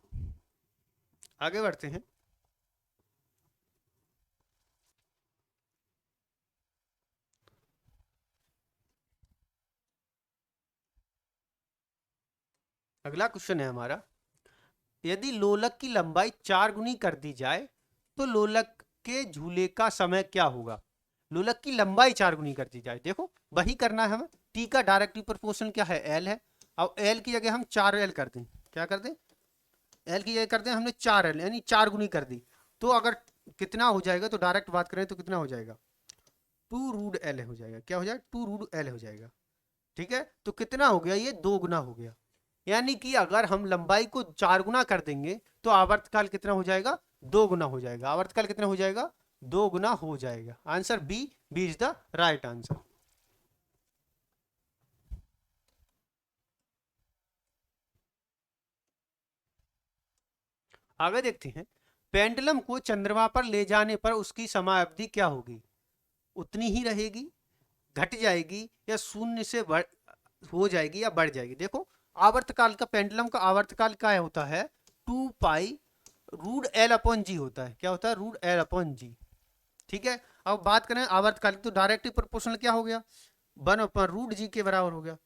आगे बढ़ते हैं। अगला क्वेश्चन है हमारा, यदि लोलक की लंबाई 4 गुनी कर दी जाए तो लोलक के झूले का समय क्या होगा। लोलक की लंबाई 4 गुनी कर दी जाए, देखो वही करना है हमें। टी का डायरेक्टली प्रोपोर्शनल क्या है, एल है। अब एल की जगह हम 4 एल कर दें, क्या कर दें, एल की जगह कर दें हमने 4 एल, यानी 4 गुनी कर दी। तो अगर कितना हो जाएगा, तो डायरेक्ट बात करें तो कितना हो जाएगा, 2√L हो जाएगा। क्या हो जाएगा, 2√L हो जाएगा। ठीक है, तो कितना हो गया, ये 2 गुना हो गया। यानी कि अगर हम लंबाई को 4 गुना कर देंगे तो आवर्तकाल कितना हो जाएगा, 2 गुना हो जाएगा। आवर्तकाल कितना हो जाएगा, 2 गुना हो जाएगा। Answer B, B is the right answer. आगे देखते हैं, पेंडुलम को चंद्रमा पर ले जाने पर उसकी समयावधि क्या होगी। उतनी ही रहेगी, घट जाएगी, या शून्य से बढ़ हो जाएगी या बढ़ जाएगी। देखो आवर्तकाल का, पेंडुलम का आवर्तकाल क्या होता है, 2 पाई √L/G होता है। क्या होता है, √L/G। ठीक है, अब बात करें आवर्तकाल तो डायरेक्टली प्रोपोर्शनल क्या हो गया, 1/√G के बराबर हो गया।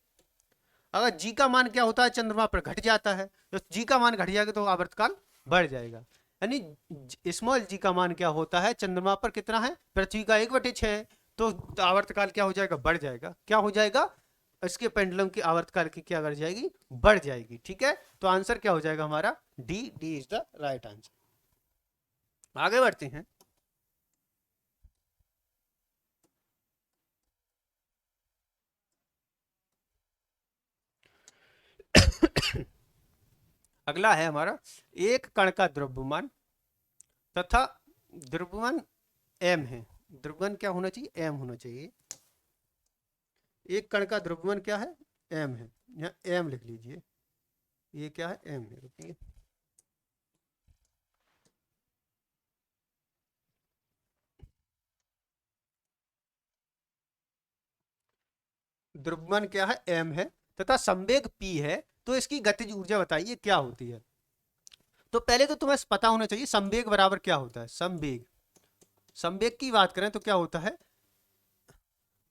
अगर जी का मान क्या होता है, चंद्रमा पर घट जाता है, तो जी का मान घट जाएगा तो आवर्तकाल बढ़ जाएगा। यानी स्मॉल जी का मान क्या होता है, चंद्रमा पर कितना है, पृथ्वी का 1/6, तो आवर्तकाल क्या हो जाएगा, बढ़ जाएगा। क्या हो जाएगा, इसके पेंडुलम की आवर्तकाल की क्या कर जाएगी, बढ़ जाएगी। ठीक है, तो आंसर क्या हो जाएगा हमारा, D, D is the right answer. आगे बढ़ते हैं। अगला है हमारा, एक कण का द्रव्यमान तथा द्रव्यमान एम है। द्रव्यमान क्या होना चाहिए, एम होना चाहिए। एक कण का द्रव्यमान क्या है, एम है। यहाँ एम लिख लीजिए, ये क्या है, एम है। रुकिए, द्रव्यमान क्या है, एम है, तथा संवेग पी है। तो इसकी गतिज ऊर्जा बताइए क्या होती है। तो पहले तो तुम्हें पता होना चाहिए संवेग बराबर क्या होता है। संवेग, संवेग की बात करें तो क्या होता है,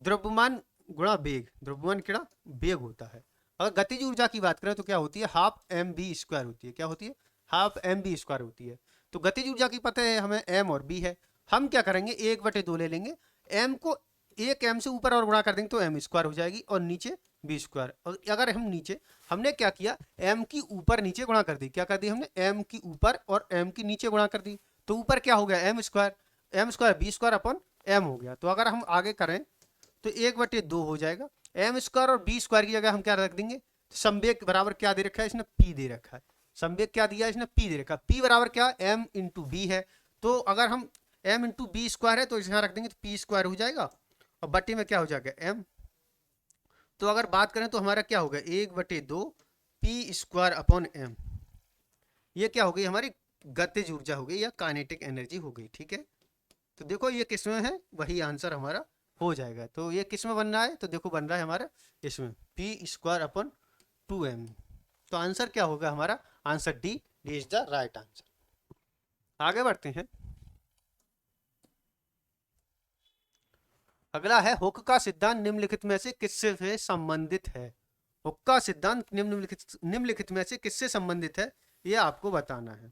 द्रव्यमान गुणा वेग। द्रव्यमान क्या, वेग होता है। अगर गतिज ऊर्जा की बात करें तो क्या होती है, ½ mv² होती है। क्या होती है, ½ mv² होती है। तो गतिज ऊर्जा की पता है हमें, एम और बी है। हम क्या करेंगे, 1/2 ले लेंगे। एम को एक एम से ऊपर और गुणा कर देंगे तो m² हो जाएगी, और नीचे b²। और अगर हम नीचे, हमने क्या किया, एम की ऊपर नीचे गुणा कर दी। क्या कर दी हमने, एम की ऊपर और एम की नीचे गुणा कर दी। तो ऊपर क्या हो गया, m², m² b²/m हो गया। तो अगर हम आगे करें तो 1/2 हो जाएगा। m² और b² की जगह हम क्या रख देंगे, संवेग बराबर क्या दे रखा है इसने, p दे रखा है। संवेग क्या दिया इसने, p दे रखा है। p बराबर क्या, m/b है। तो अगर हम m/b² है तो यहाँ रख देंगे तो p² हो जाएगा, और बटे में क्या हो जाएगा, m। तो अगर बात करें तो हमारा क्या होगा, 1/2 p²/m। ये क्या हो गई, हमारी गतिज ऊर्जा हो गई या काइनेटिक एनर्जी हो गई। ठीक है, तो देखो ये किस में है, वही आंसर हमारा हो जाएगा। तो ये किस में बन रहा है, तो देखो बन रहा है हमारा इसमें, p²/2m। तो आंसर क्या होगा हमारा, answer D, D is the right answer. आगे बढ़ते हैं। अगला है, हुक का सिद्धांत निम्नलिखित में से किससे से संबंधित है। हुक का सिद्धांत निम्नलिखित में से किससे संबंधित है, यह आपको बताना है।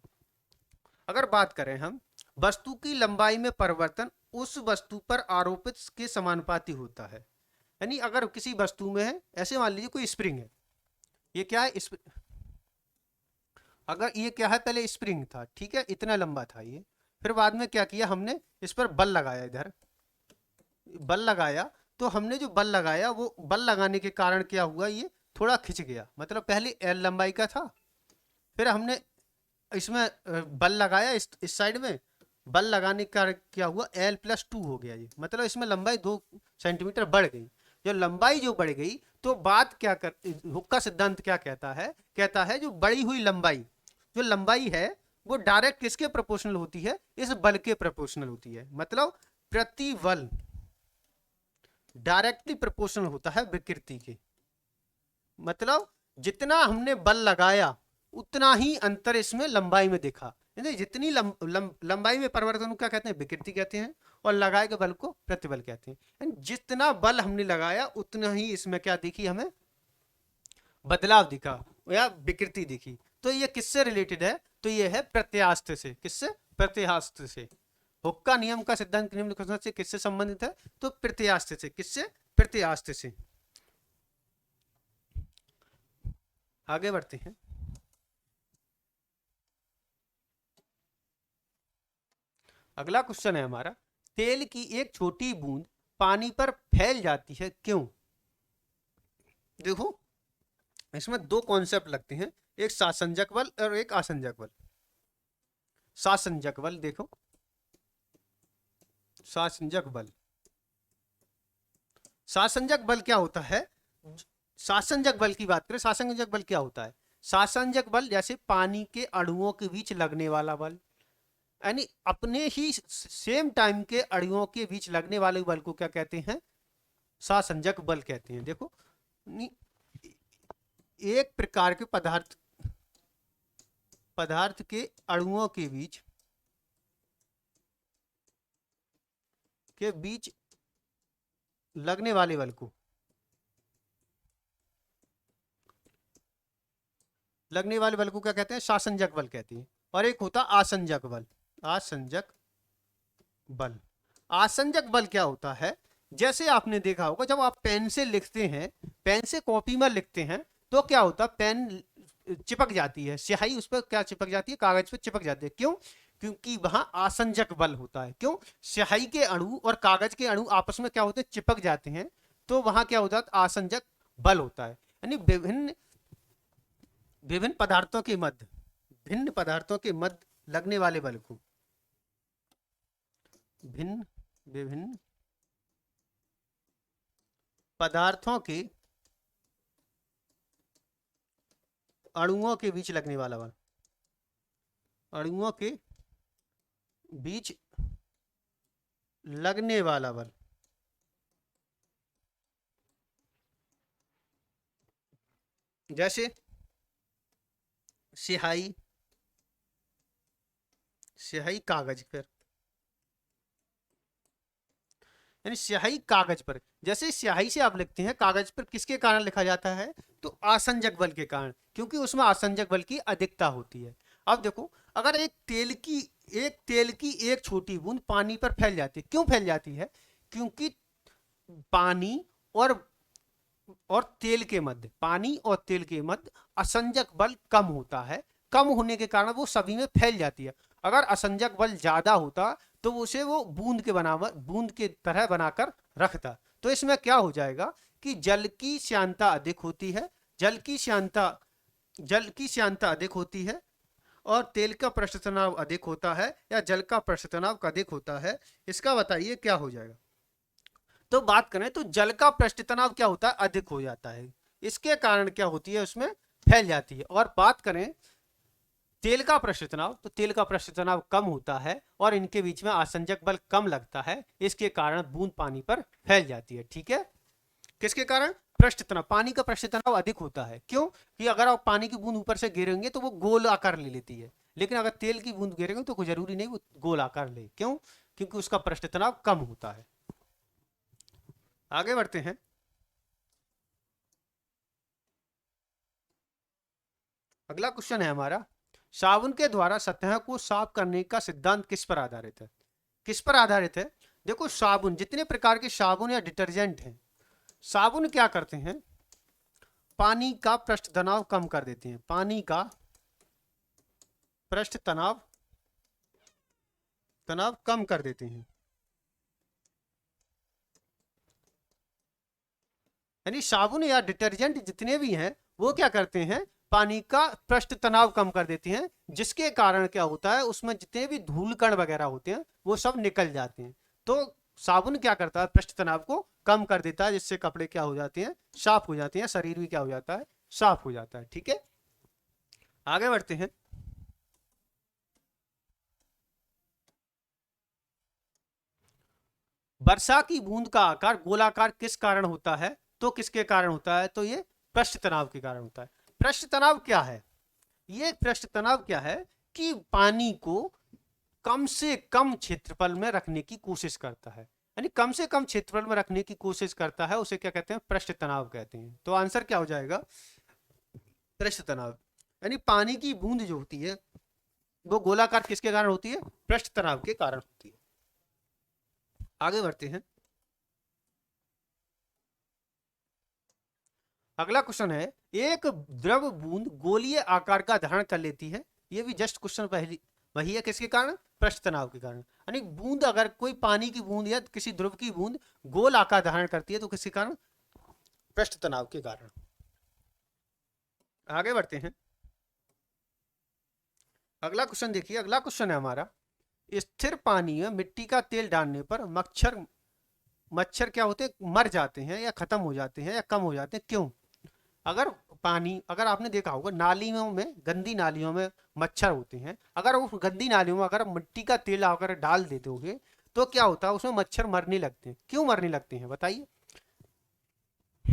अगर बात करें हम, वस्तु की लंबाई में परिवर्तन उस वस्तु पर आरोपित के समानुपाती होता है। यानी अगर किसी वस्तु में है, ऐसे मान लीजिए कोई स्प्रिंग है, ये क्या है, अगर ये क्या है, पहले स्प्रिंग था, ठीक है, इतना लंबा था ये। फिर बाद में क्या किया हमने, इस पर बल लगाया, इधर बल लगाया। तो हमने जो बल लगाया, वो बल लगाने के कारण क्या हुआ, ये थोड़ा खिंच गया। मतलब पहले एल लंबाई का था, फिर हमने इसमें बल लगाया, इस साइड में बल लगाने का क्या हुआ, L+2 हो गया ये। मतलब इसमें लंबाई 2 सेंटीमीटर बढ़ गई। जो लंबाई जो बढ़ गई, तो बात क्या कर, हुक का सिद्धांत क्या कहता है जो बढ़ी हुई लंबाई, जो लंबाई है वो डायरेक्ट किसके प्रोपोर्शनल होती है, इस बल के प्रोपोर्शनल होती है। मतलब प्रति बल डायरेक्टली प्रोपोर्शनल होता है विकृति के। मतलब जितना हमने बल लगाया उतना ही अंतर इसमें लंबाई में दिखा। यानी जितनी लंबाई में परिवर्तन को क्या कहते हैं, विकृति कहते हैं, और लगाए गए बल को प्रतिबल कहते हैं। यानी जितना बल हमने लगाया उतना ही इसमें क्या दिखी, हमें बदलाव दिखा या विकृति दिखी। तो ये किससे रिलेटेड है, तो ये है प्रत्यास्थ से। किससे, प्रत्यास्थ से। हुक्का नियम का सिद्धांत निम्न से किससे संबंधित है, तो प्रत्यास्थ से। किससे, प्रत्यास्थ से। आगे बढ़ते हैं। अगला क्वेश्चन है हमारा, तेल की एक छोटी बूंद पानी पर फैल जाती है, क्यों। देखो इसमें दो कॉन्सेप्ट लगते हैं, एक सासंजक बल और एक आसंजक बल। सासंजक बल देखो, सासंजक बल, सासंजक बल क्या होता है। सासंजक बल की बात करें, सासंजक बल क्या होता है। सासंजक बल जैसे पानी के अणुओं के बीच लगने वाला बल, यानी अपने ही सेम टाइम के अणुओं के बीच लगने वाले बल को क्या कहते हैं, सासंजक बल कहते हैं। देखो एक प्रकार के पदार्थ के अणुओं के बीच लगने वाले बल को, क्या कहते हैं, सासंजक बल कहते हैं। और एक होता आसंजक बल। आसंजक बल, आसंजक बल क्या होता है, जैसे आपने देखा होगा जब आप पेन से लिखते हैं, पेन से कॉपी में लिखते हैं, तो क्या होता, पेन चिपक जाती है, स्याही उस पर क्या चिपक जाती है, कागज पर चिपक जाती है। क्यों, क्योंकि वहां आसंजक बल होता है। क्यों, स्याही के अणु और कागज के अणु आपस में क्या होते हैं, चिपक जाते हैं, तो वहां क्या होता है, आसंजक बल होता है। यानी विभिन्न पदार्थों के मध्य, भिन्न पदार्थों के मध्य लगने वाले बल को, विभिन्न पदार्थों के अणुओं के बीच लगने वाला बल, अणुओं के बीच लगने वाला बल। जैसे स्याही कागज पर, यानी स्याही कागज पर, जैसे स्याही से आप लिखते हैं कागज पर, किसके कारण लिखा जाता है, तो आसंजक बल के कारण, क्योंकि उसमें आसंजक बल की अधिकता होती है। अब देखो अगर एक तेल की एक छोटी बूंद पानी पर फैल जाती है, क्यों फैल जाती है, क्योंकि पानी और तेल के मध्य, पानी और तेल के मध्य असंजक बल कम होता है। कम होने के कारण वो सभी में फैल जाती है। अगर असंजक बल ज्यादा होता तो उसे वो बूंद के तरह बनाकर रखता। तो इसमें क्या हो जाएगा कि जल की श्यानता अधिक होती है, जल की श्यानता अधिक होती है, और तेल का पृष्ठ तनाव अधिक होता है, या जल का पृष्ठ तनाव अधिक होता है। इसका बताइए क्या हो जाएगा। तो बात करें तो जल का पृष्ठ तनाव क्या होता है, अधिक हो जाता है। इसके कारण क्या होती है, उसमें फैल जाती है। और बात करें तेल का पृष्ठ तनाव, तो तेल का पृष्ठ तनाव कम होता है और इनके बीच में आसंजक बल कम लगता है। इसके कारण बूंद पानी पर फैल जाती है। ठीक है, किसके कारण, पृष्ठ तनाव, पानी का पृष्ठ तनाव अधिक होता है। क्यों, कि अगर आप पानी की बूंद ऊपर से गिरेंगे तो वो गोल आकार ले लेती है, लेकिन अगर तेल की बूंद गिरेंगे तो कोई जरूरी नहीं वो गोल आकार ले। क्यों, क्योंकि उसका पृष्ठ तनाव कम होता है। आगे बढ़ते हैं। अगला क्वेश्चन है हमारा, साबुन के द्वारा सतह को साफ करने का सिद्धांत किस पर आधारित है। किस पर आधारित है, देखो साबुन, जितने प्रकार के साबुन या डिटर्जेंट हैं, साबुन क्या करते हैं, पानी का पृष्ठ तनाव कम कर देते हैं। पानी का पृष्ठ तनाव कम कर देते हैं। यानी साबुन या डिटर्जेंट जितने भी हैं वो क्या करते हैं, पानी का पृष्ठ तनाव कम कर देते हैं, जिसके कारण क्या होता है, उसमें जितने भी धूल कण वगैरह होते हैं वो सब निकल जाते हैं। तो साबुन क्या करता है, पृष्ठ तनाव को कम कर देता है, जिससे कपड़े क्या हो जाते हैं, साफ हो जाते हैं, शरीर भी क्या हो जाता है, साफ हो जाता है। ठीक है, आगे बढ़ते हैं। वर्षा की बूंद का आकार गोलाकार किस कारण होता है, तो किसके कारण होता है, तो ये पृष्ठ तनाव के कारण होता है। पृष्ठ तनाव क्या है, ये पृष्ठ तनाव क्या है कि पानी को कम से कम क्षेत्रफल में रखने की कोशिश करता है, यानी कम से कम क्षेत्रफल में रखने की कोशिश करता है, उसे क्या कहते हैं, पृष्ठ तनाव कहते हैं। तो आंसर क्या हो जाएगा, पृष्ठ तनाव। यानी पानी की बूंद जो होती है वो गोलाकार किसके कारण होती है, पृष्ठ तनाव के कारण होती है। आगे बढ़ते हैं। अगला क्वेश्चन है, एक द्रव बूंद गोलीय आकार का धारण कर लेती है। ये भी जस्ट क्वेश्चन पहली वही है, किसके कारण, पृष्ठ तनाव के कारण। यानी बूंद, अगर कोई पानी की बूंद या किसी द्रव की बूंद गोल आकार धारण करती है तो किसके कारण, पृष्ठ तनाव के कारण। आगे बढ़ते हैं। अगला क्वेश्चन देखिए, अगला क्वेश्चन है हमारा, स्थिर पानी में मिट्टी का तेल डालने पर मच्छर मच्छर क्या होते हैं, मर जाते हैं या खत्म हो जाते हैं या कम हो जाते हैं, क्यों। अगर पानी, अगर आपने देखा होगा नालियों में, गंदी नालियों में मच्छर होते हैं, अगर उस गंदी नालियों में अगर मिट्टी का तेल अगर डाल देते होगे तो क्या होता है, उसमें मच्छर मरने लगते हैं। क्यों मरने लगते हैं बताइए।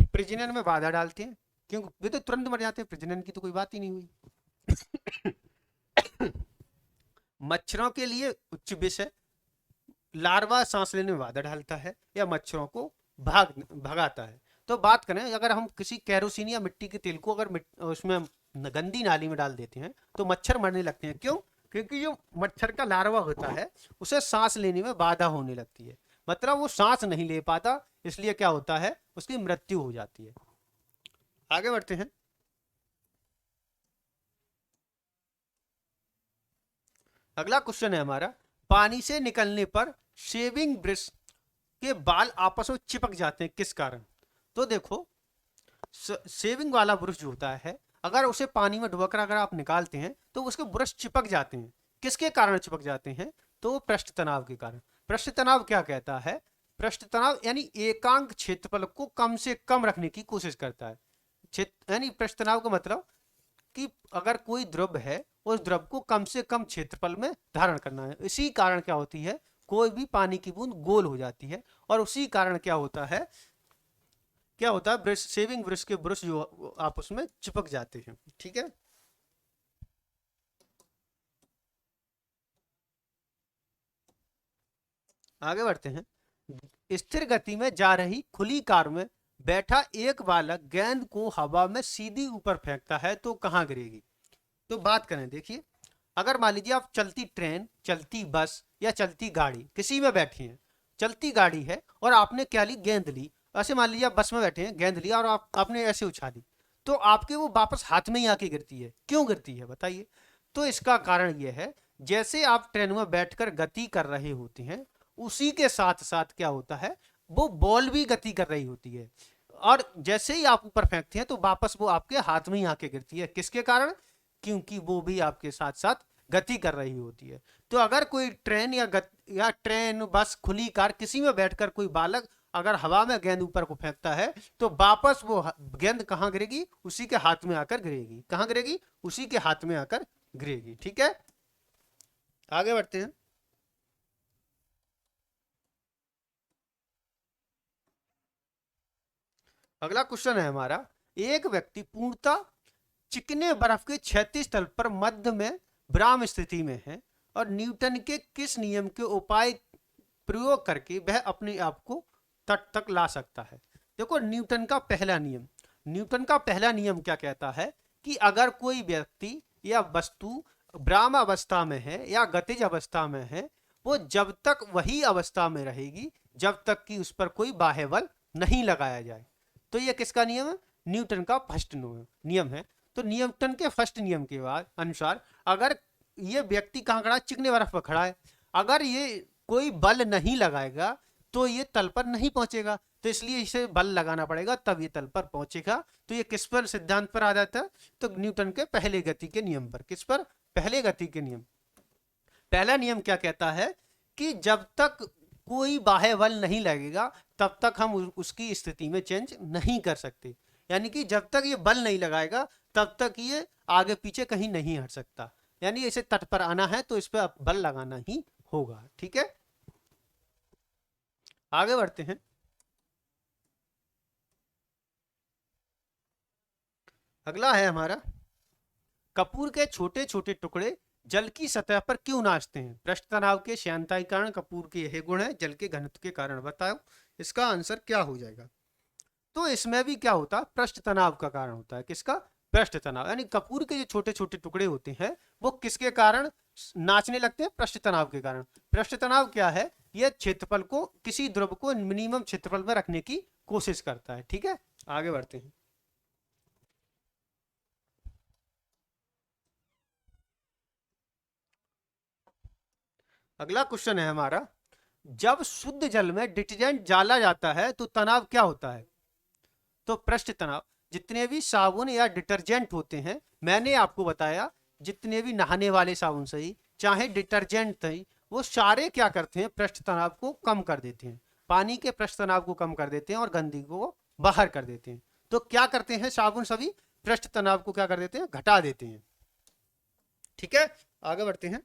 प्रजनन में बाधा डालते हैं, क्यों, वे तो तुरंत मर जाते हैं, प्रजनन की तो कोई बात ही नहीं हुई। मच्छरों के लिए उच्च विष है, लार्वा सांस लेने में बाधा डालता है या मच्छरों को भगाता है। तो बात करें, अगर हम किसी कैरोसिन या मिट्टी के तेल को अगर उसमें गंदी नाली में डाल देते हैं तो मच्छर मरने लगते हैं, क्यों, क्योंकि जो मच्छर का लार्वा होता है उसे सांस लेने में बाधा होने लगती है, मतलब वो सांस नहीं ले पाता, इसलिए क्या होता है, उसकी मृत्यु हो जाती है। आगे बढ़ते हैं। अगला क्वेश्चन है हमारा, पानी से निकलने पर शेविंग ब्रश के बाल आपस में चिपक जाते हैं, किस कारण। तो देखो, शेविंग वाला ब्रश जो होता है, अगर उसे पानी में डुबाकर अगर आप निकालते हैं तो उसके ब्रश चिपक जाते हैं, किसके कारण चिपक जाते हैं, तो पृष्ठ तनाव के कारण। पृष्ठ तनाव क्या कहता है, पृष्ठ तनाव यानी एकांक क्षेत्रफल को कम से कम रखने की कोशिश करता है। यानी पृष्ठ तनाव का मतलब कि अगर कोई द्रव है, उस द्रव को कम से कम क्षेत्रफल में धारण करना है। इसी कारण क्या होती है, कोई भी पानी की बूंद गोल हो जाती है, और उसी कारण क्या होता है, क्या होता है, ब्रश, शेविंग ब्रश के ब्रश जो आपस में चिपक जाते हैं। ठीक है, आगे बढ़ते हैं। स्थिर गति में जा रही खुली कार में बैठा एक बालक गेंद को हवा में सीधी ऊपर फेंकता है तो कहां गिरेगी। तो बात करें, देखिए, अगर मान लीजिए आप चलती ट्रेन, चलती बस या चलती गाड़ी किसी में बैठी हैं, चलती गाड़ी है और आपने क्या ली, गेंद ली। ऐसे मान लीजिए आप बस में बैठे हैं, गेंद लिया और आपने ऐसे उछाली, तो आपके वो वापस हाथ में ही आके गिरती है। क्यों गिरती है बताइए। तो इसका कारण यह है, जैसे आप ट्रेन में बैठकर गति कर रहे होते हैं, उसी के साथ साथ क्या होता है, वो बॉल भी गति कर रही होती है, और जैसे ही आप ऊपर फेंकते हैं तो वापस वो आपके हाथ में ही आके गिरती है। किसके कारण, क्योंकि वो भी आपके साथ साथ गति कर रही होती है। तो अगर कोई ट्रेन या ट्रेन, बस, खुली कार, किसी में बैठकर कोई बालक अगर हवा में गेंद ऊपर को फेंकता है तो वापस वो गेंद कहाँ गिरेगी, उसी के हाथ में आकर गिरेगी। कहाँ गिरेगी, उसी के हाथ में आकर गिरेगी। ठीक है, आगे बढ़ते हैं। अगला क्वेश्चन है हमारा, एक व्यक्ति पूर्णतः चिकने बर्फ के क्षैतिज तल पर मध्य में विराम स्थिति में है और न्यूटन के किस नियम के उपाय प्रयोग करके वह अपने आप को तट तक ला सकता है। देखो, न्यूटन का पहला नियम क्या कहता है कि अगर कोई व्यक्ति या वस्तु विराम अवस्था में है या गतिज अवस्था में है, वो जब तक वही अवस्था में रहेगी जब तक कि उस पर कोई बाह्य बल नहीं लगाया जाए। तो ये किसका नियम है, न्यूटन का फर्स्ट नियम है। तो न्यूटन के फर्स्ट नियम के बाद अनुसार, अगर ये व्यक्ति कहाँ खड़ा है, चिकने बर्फ पर खड़ा है, अगर ये कोई बल नहीं लगाएगा तो ये तल पर नहीं पहुंचेगा, तो इसलिए इसे बल लगाना पड़ेगा तब ये तल पर पहुंचेगा। तो ये किस पर, सिद्धांत पर आ जाता है, तो न्यूटन के पहले गति के नियम पर। किस पर, पहले गति के नियम। पहला नियम क्या कहता है कि जब तक कोई बाह्य बल नहीं लगेगा तब तक हम उसकी स्थिति में चेंज नहीं कर सकते, यानी कि जब तक ये बल नहीं लगाएगा तब तक ये आगे पीछे कहीं नहीं हट सकता, यानी इसे तट पर आना है तो इस पर बल लगाना ही होगा। ठीक है, आगे बढ़ते हैं। अगला है हमारा, कपूर के छोटे छोटे टुकड़े जल की सतह पर क्यों नाचते हैं? पृष्ठ तनाव के, श्यानता के कारण, कपूर के यह गुण है, जल के घनत्व के कारण। बताओ इसका आंसर क्या हो जाएगा? तो इसमें भी क्या होता है? पृष्ठ तनाव का कारण होता है। किसका? पृष्ठ तनाव। यानी कपूर के जो छोटे छोटे टुकड़े होते हैं वो किसके कारण नाचने लगते हैं? पृष्ठ तनाव के कारण। पृष्ठ तनाव क्या है? यह क्षेत्रफल को, किसी द्रव को मिनिमम क्षेत्रफल में रखने की कोशिश करता है। ठीक है, आगे बढ़ते हैं। अगला क्वेश्चन है हमारा, जब शुद्ध जल में डिटर्जेंट डाला जाता है तो तनाव क्या होता है? तो पृष्ठ तनाव। जितने भी साबुन या डिटर्जेंट होते हैं, मैंने आपको बताया, जितने भी नहाने वाले साबुन सही चाहे डिटर्जेंट सही, वो सारे क्या करते हैं? पृष्ठ तनाव को कम कर देते हैं। पानी के पृष्ठ तनाव को कम कर देते हैं और गंदगी को बाहर कर देते हैं। तो क्या करते हैं साबुन? सभी पृष्ठ तनाव को क्या कर देते हैं? घटा देते हैं। ठीक है, आगे बढ़ते हैं।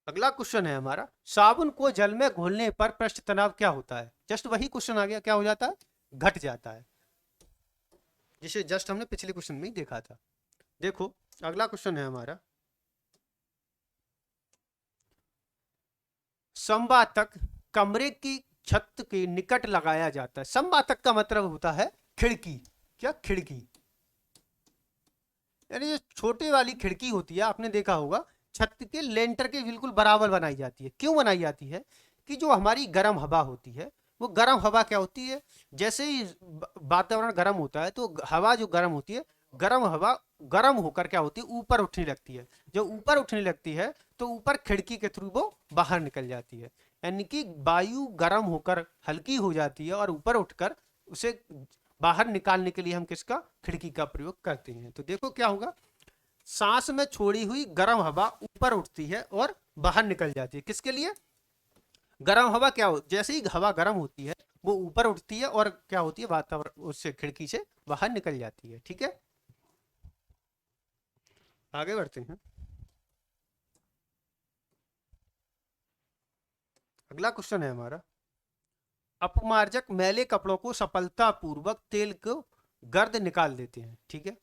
अगला क्वेश्चन है हमारा, साबुन को जल में घोलने पर पृष्ठ तनाव क्या होता है? जस्ट वही क्वेश्चन आ गया, क्या हो जाता है? घट जाता है, जिसे जस्ट हमने पिछले क्वेश्चन में ही देखा था। देखो अगला क्वेश्चन है हमारा, संवातक कमरे की छत के निकट लगाया जाता है। संवातक का मतलब होता है खिड़की। क्या? खिड़की। यानी जो छोटी वाली खिड़की होती है, आपने देखा होगा, छत के लेंटर के बिल्कुल बराबर बनाई जाती है। क्यों बनाई जाती है? कि जो हमारी गर्म हवा होती है, वो गर्म हवा क्या होती है? जैसे ही वातावरण गर्म होता है तो हवा जो गर्म होती है, गर्म हवा गर्म होकर क्या होती है? ऊपर उठने लगती है। जब ऊपर उठने लगती है तो ऊपर खिड़की के थ्रू वो बाहर निकल जाती है। यानी कि वायु गर्म होकर हल्की हो जाती है और ऊपर उठकर उसे बाहर निकालने के लिए हम किसका? खिड़की का प्रयोग करते हैं। तो देखो क्या होगा, सांस में छोड़ी हुई गर्म हवा ऊपर उठती है और बाहर निकल जाती है। किसके लिए? गर्म हवा क्या हो, जैसे ही हवा गर्म होती है वो ऊपर उठती है और क्या होती है? वातावरण उससे खिड़की से बाहर निकल जाती है। ठीक है, आगे बढ़ते हैं। अगला क्वेश्चन है हमारा, अपमार्जक मैले कपड़ों को सफलतापूर्वक तेल को गर्द निकाल देते हैं। ठीक है,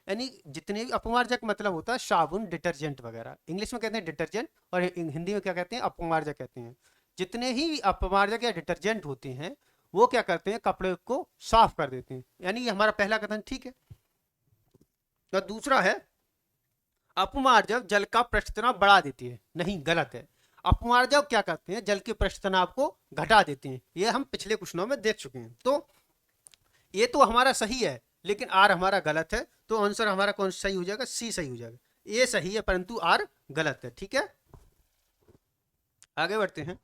यानी जितने भी अपमार्जक मतलब होता है साबुन, डिटर्जेंट वगैरह, इंग्लिश में कहते हैं डिटर्जेंट और हिंदी में क्या कहते हैं? अपमार्जक कहते हैं। जितने ही अपमार्जक या डिटर्जेंट होते हैं वो क्या करते हैं? कपड़े को साफ कर देते हैं। यानी ये हमारा पहला कथन ठीक है। और दूसरा है, अपमार्जक जल का पृष्ठ तनाव बढ़ा देती है। नहीं, गलत है। अपमार्जक क्या करते हैं? जल के पृष्ठ तनाव को घटा देते हैं। ये हम पिछले क्वेश्चनों में देख चुके हैं। तो ये तो हमारा सही है, लेकिन आर हमारा गलत है। तो आंसर हमारा कौन सही हो जाएगा? सी सही हो जाएगा। ए सही है परंतु आर गलत है। ठीक है, आगे बढ़ते हैं।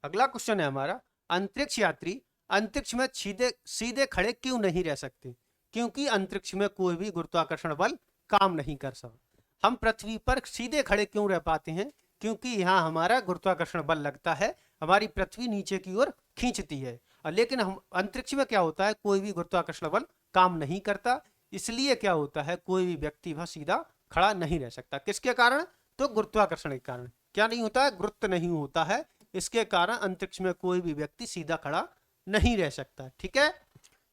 अगला क्वेश्चन है हमारा, अंतरिक्ष यात्री अंतरिक्ष में सीधे सीधे खड़े क्यों नहीं रह सकते? क्योंकि अंतरिक्ष में कोई भी गुरुत्वाकर्षण बल काम नहीं कर सकता। हम पृथ्वी पर सीधे खड़े क्यों रह पाते हैं? क्योंकि यहाँ हमारा गुरुत्वाकर्षण बल लगता है, हमारी पृथ्वी नीचे की ओर खींचती है। लेकिन हम अंतरिक्ष में क्या होता है? कोई भी गुरुत्वाकर्षण बल काम नहीं करता। इसलिए क्या होता है? कोई भी व्यक्ति वह सीधा खड़ा नहीं रह सकता। किसके कारण? तो गुरुत्वाकर्षण के कारण। क्या नहीं होता है? गुरुत्व नहीं होता है। इसके कारण अंतरिक्ष में कोई भी व्यक्ति सीधा खड़ा नहीं रह सकता। ठीक है,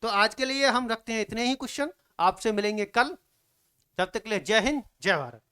तो आज के लिए हम रखते हैं इतने ही क्वेश्चन। आपसे मिलेंगे कल, तब तक के लिए जय हिंद, जय भारत।